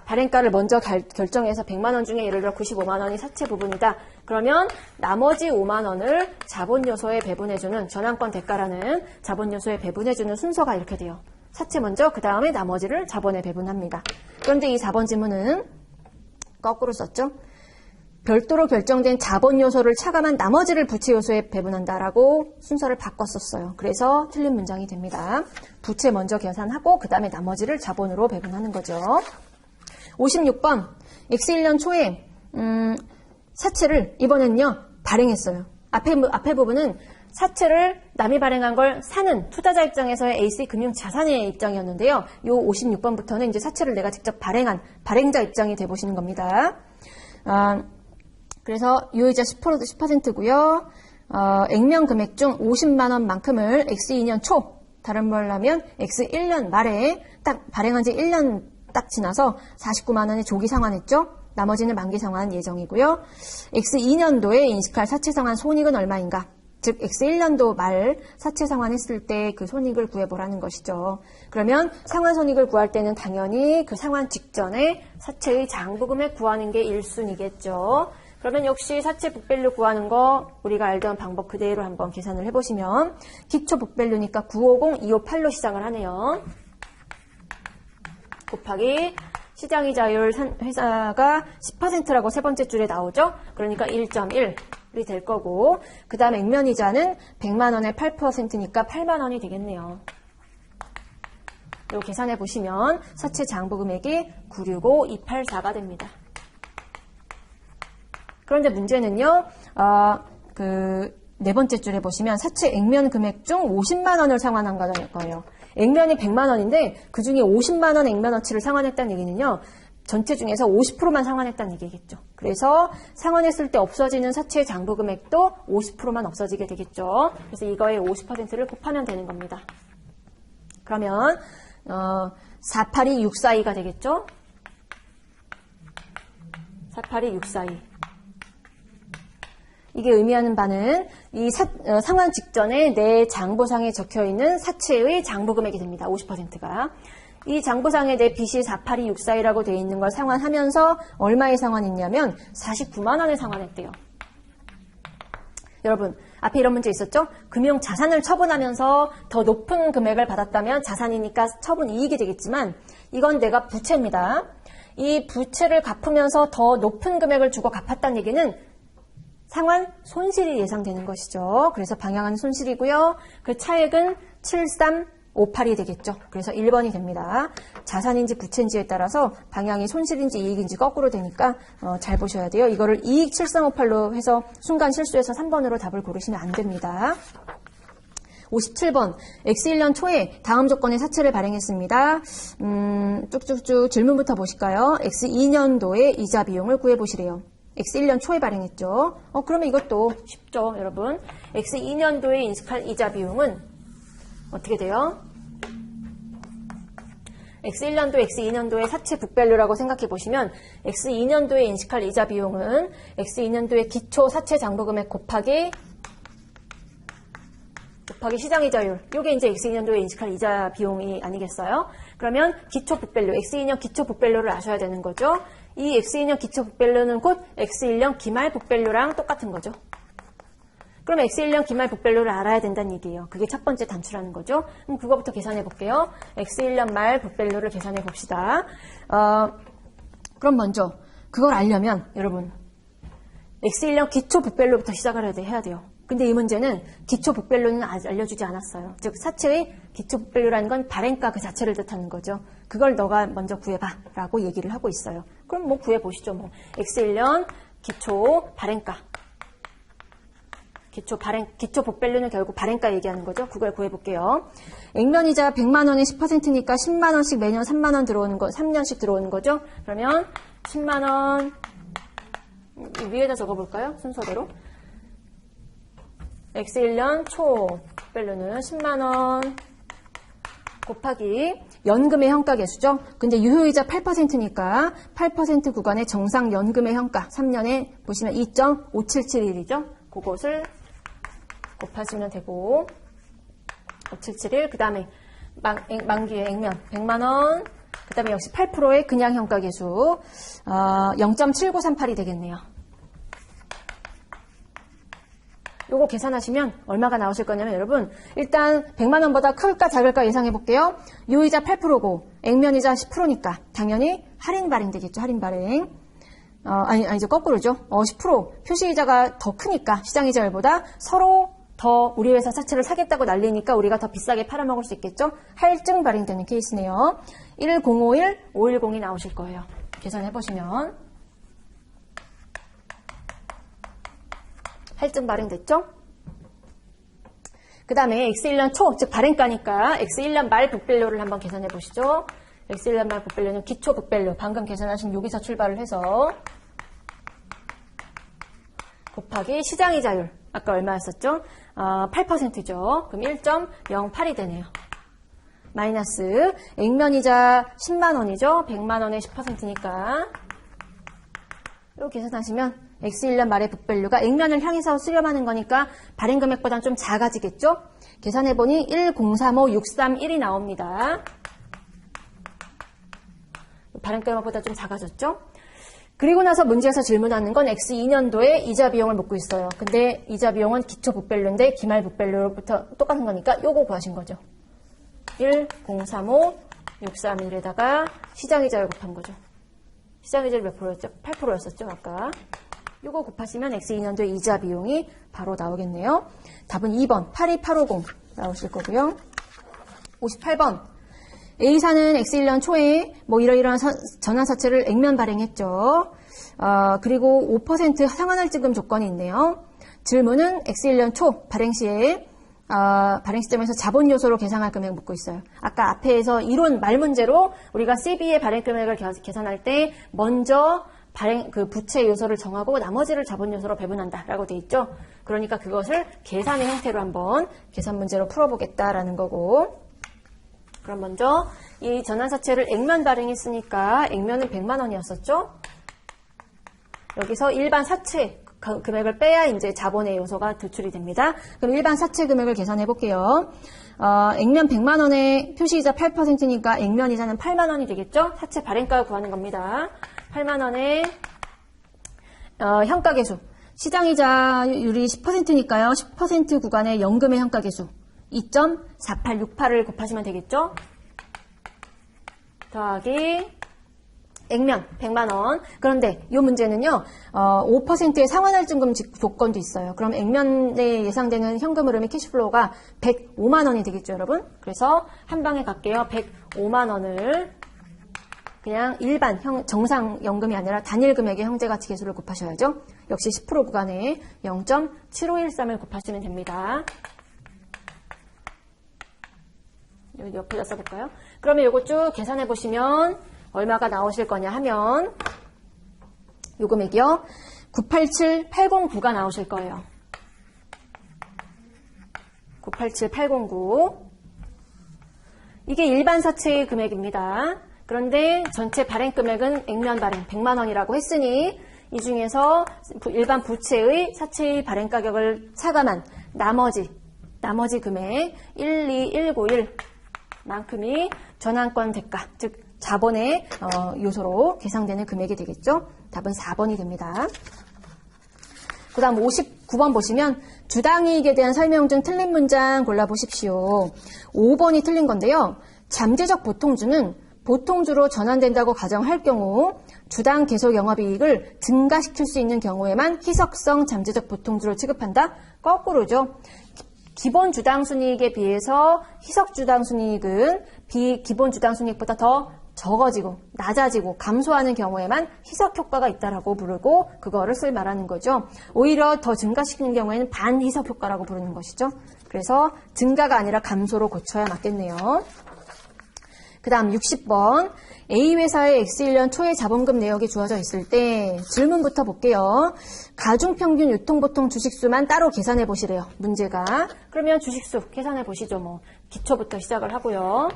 발행가를 먼저 결정해서 100만 원 중에 예를 들어 95만 원이 사채 부분이다. 그러면 나머지 5만 원을 자본 요소에 배분해주는 전환권 대가라는 자본 요소에 배분해주는 순서가 이렇게 돼요. 사채 먼저 그 다음에 나머지를 자본에 배분합니다. 그런데 이 4번 지문은 거꾸로 썼죠. 별도로 결정된 자본 요소를 차감한 나머지를 부채 요소에 배분한다라고 순서를 바꿨었어요. 그래서 틀린 문장이 됩니다. 부채 먼저 계산하고 그 다음에 나머지를 자본으로 배분하는 거죠. 56번 X1년 초에 사채를 이번엔요 발행했어요. 앞에 부분은 사채를 남이 발행한 걸 사는 투자자 입장에서의 AC 금융자산의 입장이었는데요. 요 56번부터는 이제 사채를 내가 직접 발행한 발행자 입장이 돼 보시는 겁니다. 그래서 유효이자 10%고요. 액면 금액 중 50만 원만큼을 X2년 초, 다른 말로 하면 X1년 말에 딱 발행한 지 1년 딱 지나서 49만 원에 조기 상환했죠. 나머지는 만기 상환 예정이고요. X2년도에 인식할 사채 상환 손익은 얼마인가? 즉 X1년도 말 사채 상환했을 때 그 손익을 구해보라는 것이죠. 그러면 상환 손익을 구할 때는 당연히 그 상환 직전에 사채의 장부금액 구하는 게 1순위겠죠. 그러면 역시 사채 북밸류 구하는 거 우리가 알던 방법 그대로 한번 계산을 해보시면 기초 북밸류니까 950, 258로 시작을 하네요. 곱하기 시장이자율 회사가 10%라고 세 번째 줄에 나오죠. 그러니까 1.1이 될 거고 그 다음 액면이자는 100만 원에 8%니까 8만 원이 되겠네요. 이거 계산해 보시면 사채 장부금액이 965284가 됩니다. 그런데 문제는요. 네 번째 줄에 보시면 사채 액면 금액 중 50만 원을 상환한 거예요. 액면이 100만 원인데 그중에 50만 원 액면어치를 상환했다는 얘기는요. 전체 중에서 50%만 상환했다는 얘기겠죠. 그래서 상환했을 때 없어지는 사채 장부 금액도 50%만 없어지게 되겠죠. 그래서 이거에 50%를 곱하면 되는 겁니다. 그러면 482642가 되겠죠. 482642. 이게 의미하는 바는 이 상환 직전에 내 장부상에 적혀있는 사채의 장부금액이 됩니다. 50%가. 이 장부상에 내 빚이 482642라고 되어 있는 걸 상환하면서 얼마에 상환했냐면 49만 원에 상환했대요. 여러분 앞에 이런 문제 있었죠? 금융자산을 처분하면서 더 높은 금액을 받았다면 자산이니까 처분 이익이 되겠지만 이건 내가 부채입니다. 이 부채를 갚으면서 더 높은 금액을 주고 갚았다는 얘기는 상환 손실이 예상되는 것이죠. 그래서 방향은 손실이고요. 그 차액은 7358이 되겠죠. 그래서 1번이 됩니다. 자산인지 부채인지에 따라서 방향이 손실인지 이익인지 거꾸로 되니까 잘 보셔야 돼요. 이거를 이익 7358로 해서 순간 실수해서 3번으로 답을 고르시면 안 됩니다. 57번 X1년 초에 다음 조건의 사채를 발행했습니다. 쭉쭉쭉 질문부터 보실까요? X2년도에 이자 비용을 구해보시래요. X1년 초에 발행했죠. 그러면 이것도 쉽죠, 여러분. X2년도에 인식할 이자 비용은 어떻게 돼요? X1년도, X2년도의 사채 북밸류라고 생각해 보시면 X2년도에 인식할 이자 비용은 X2년도의 기초 사채 장부금액 곱하기 시장이자율. 이게 이제 X2년도에 인식할 이자 비용이 아니겠어요? 그러면 기초 북밸류, X2년 기초 북밸류를 아셔야 되는 거죠. 이 X2년 기초 북밸류는 곧 X1년 기말 북밸류랑 똑같은 거죠. 그럼 X1년 기말 북밸류를 알아야 된다는 얘기예요. 그게 첫 번째 단추라는 거죠. 그럼 그거부터 계산해 볼게요. X1년 말 북밸류를 계산해 봅시다. 그럼 먼저 그걸 알려면 여러분 X1년 기초 북밸류부터 시작을 해야 돼요. 근데 이 문제는 기초 북밸류는 아직 알려주지 않았어요. 즉 사채의 기초 북밸류라는 건 발행가 그 자체를 뜻하는 거죠. 그걸 너가 먼저 구해봐 라고 얘기를 하고 있어요. 그럼 뭐 구해보시죠. 뭐 X1년 기초 발행가. 기초 북밸류는 결국 발행가 얘기하는 거죠. 그걸 구해볼게요. 액면이자 100만 원에 10%니까 10만 원씩 매년 3만 원 들어오는 거, 3년씩 들어오는 거죠. 그러면 10만 원 위에다 적어볼까요? 순서대로. X1년 초 북밸류는 10만 원 곱하기 연금의 현가 계수죠. 근데 유효이자 8%니까 8% 구간의 정상 연금의 현가 3년에 보시면 2.5771이죠. 그것을 곱하시면 되고 5771 그 다음에 만기의 액면 100만 원 그 다음에 역시 8%의 그냥 현가 계수 0.7938이 되겠네요. 요거 계산하시면 얼마가 나오실 거냐면 여러분 일단 100만 원보다 클까 작을까 예상해 볼게요. 유효이자 8%고 액면이자 10%니까 당연히 할인 발행 되겠죠. 할인 발행. 아니죠. 거꾸로죠. 10% 표시이자가 더 크니까 시장이자율보다 서로 더 우리 회사 사채를 사겠다고 난리니까 우리가 더 비싸게 팔아먹을 수 있겠죠. 할증 발행되는 케이스네요. 1051, 510이 나오실 거예요. 계산해보시면. 할증 발행됐죠? 그 다음에 X1년 초, 즉 발행가니까 X1년 말 북밸류를 한번 계산해보시죠. X1년 말 북밸류는 기초 북밸류, 방금 계산하신 여기서 출발을 해서 곱하기 시장이자율, 아까 얼마였었죠? 8%죠. 그럼 1.08이 되네요. 마이너스 액면이자 10만원이죠. 100만원의 10%니까 이렇게 계산하시면 X1년 말의 북밸류가 액면을 향해서 수렴하는 거니까 발행금액보다는 좀 작아지겠죠? 계산해보니 1035631이 나옵니다. 발행금액보다 좀 작아졌죠? 그리고 나서 문제에서 질문하는 건 X2년도에 이자 비용을 묻고 있어요. 근데 이자 비용은 기초 북밸류인데 기말 북밸류부터 똑같은 거니까 요거 구하신 거죠. 1035631에다가 시장이자율 곱한 거죠. 시장이자율 몇 프로였죠? 8%였었죠, 아까. 요거 곱하시면 X2년도의 이자 비용이 바로 나오겠네요. 답은 2번 82850 나오실 거고요. 58번 A사는 X1년 초에 뭐 이러이러한 전환사채를 액면 발행했죠. 그리고 5% 상환할증금 조건이 있네요. 질문은 X1년 초 발행 시에 발행 시점에서 자본 요소로 계산할 금액 묻고 있어요. 아까 앞에서 이론 말 문제로 우리가 CB의 발행 금액을 계산할 때 먼저 그 부채 요소를 정하고 나머지를 자본 요소로 배분한다라고 돼 있죠. 그러니까 그것을 계산의 형태로 한번 계산 문제로 풀어보겠다라는 거고. 그럼 먼저 이 전환사채를 액면 발행했으니까 액면은 100만 원이었었죠. 여기서 일반 사채 금액을 빼야 이제 자본의 요소가 도출이 됩니다. 그럼 일반 사채 금액을 계산해 볼게요. 액면 100만 원에 표시이자 8%니까 액면 이자는 8만 원이 되겠죠? 사채 발행가를 구하는 겁니다. 8만 원에 현가계수. 시장이자율이 10%니까요. 10% 구간의 연금의 현가계수. 2.4868을 곱하시면 되겠죠? 더하기 액면 100만원. 그런데 이 문제는요. 5%의 상환할증금 조건도 있어요. 그럼 액면에 예상되는 현금 흐름의 캐시플로우가 105만원이 되겠죠, 여러분? 그래서 한 방에 갈게요. 105만원을 그냥 일반 정상 연금이 아니라 단일 금액의 형제가치 계수를 곱하셔야죠. 역시 10% 구간에 0.7513을 곱하시면 됩니다. 여기 옆에다 써볼까요? 그러면 이거 쭉 계산해 보시면 얼마가 나오실 거냐 하면 요 금액이요. 987809가 나오실 거예요. 987809. 이게 일반 사채의 금액입니다. 그런데 전체 발행 금액은 액면 발행 100만 원이라고 했으니 이 중에서 일반 부채의 사채의 발행 가격을 차감한 나머지 금액 12191 만큼이 전환권 대가, 즉 자본의 요소로 계상되는 금액이 되겠죠. 답은 4번이 됩니다. 그 다음 59번 보시면 주당이익에 대한 설명 중 틀린 문장 골라보십시오. 5번이 틀린 건데요. 잠재적 보통주는 보통주로 전환된다고 가정할 경우 주당 계속 영업이익을 증가시킬 수 있는 경우에만 희석성 잠재적 보통주로 취급한다? 거꾸로죠. 기본 주당순이익에 비해서 희석 주당순이익은 기본 주당순이익보다 더 적어지고 낮아지고 감소하는 경우에만 희석 효과가 있다라고 부르고 그거를 쓸 말하는 거죠. 오히려 더 증가시키는 경우에는 반희석 효과라고 부르는 것이죠. 그래서 증가가 아니라 감소로 고쳐야 맞겠네요. 그 다음 60번 A회사의 X1년 초에 자본금 내역이 주어져 있을 때 질문부터 볼게요. 가중평균 유통보통 주식수만 따로 계산해 보시래요. 문제가. 그러면 주식수 계산해 보시죠. 뭐 기초부터 시작을 하고요.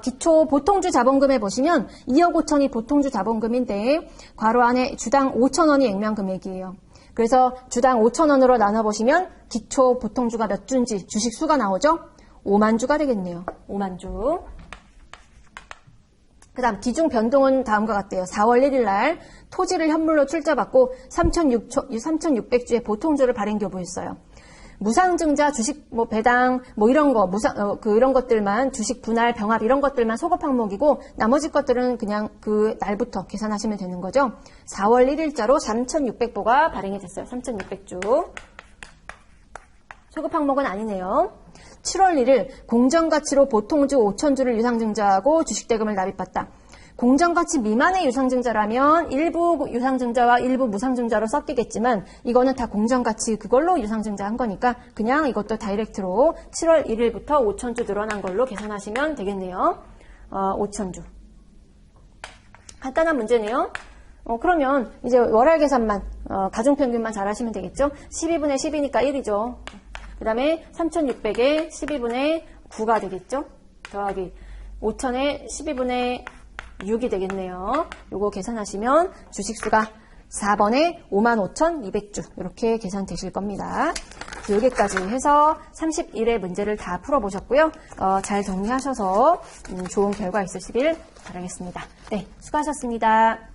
기초 보통주 자본금에 보시면 2억 5천이 보통주 자본금인데 괄호 안에 주당 5천원이 액면 금액이에요. 그래서 주당 5천원으로 나눠보시면 기초 보통주가 몇 주인지 주식수가 나오죠. 5만 주가 되겠네요. 5만 주. 그 다음 기준 변동은 다음과 같대요. 4월 1일 날 토지를 현물로 출자받고 3,600주의 보통주를 발행 교부했어요. 무상증자, 주식 뭐 배당 뭐 이런 거 그런 것들만 주식 분할, 병합 이런 것들만 소급 항목이고 나머지 것들은 그냥 그 날부터 계산하시면 되는 거죠. 4월 1일자로 3,600보가 발행이 됐어요. 3,600주. 소급 항목은 아니네요. 7월 1일 공정가치로 보통주 5,000주를 유상증자하고 주식대금을 납입했다. 공정가치 미만의 유상증자라면 일부 유상증자와 일부 무상증자로 섞이겠지만 이거는 다 공정가치 그걸로 유상증자한 거니까 그냥 이것도 다이렉트로 7월 1일부터 5,000주 늘어난 걸로 계산하시면 되겠네요. 5,000주. 간단한 문제네요. 그러면 이제 월할 계산만 가중평균만 잘 하시면 되겠죠. 12분의 10이니까 1이죠. 그 다음에 3,600에 12분의 9가 되겠죠. 더하기 5,000에 12분의 6이 되겠네요. 요거 계산하시면 주식수가 4번에 55,200주 이렇게 계산되실 겁니다. 여기까지 해서 31회 문제를 다 풀어보셨고요. 잘 정리하셔서 좋은 결과 있으시길 바라겠습니다. 네, 수고하셨습니다.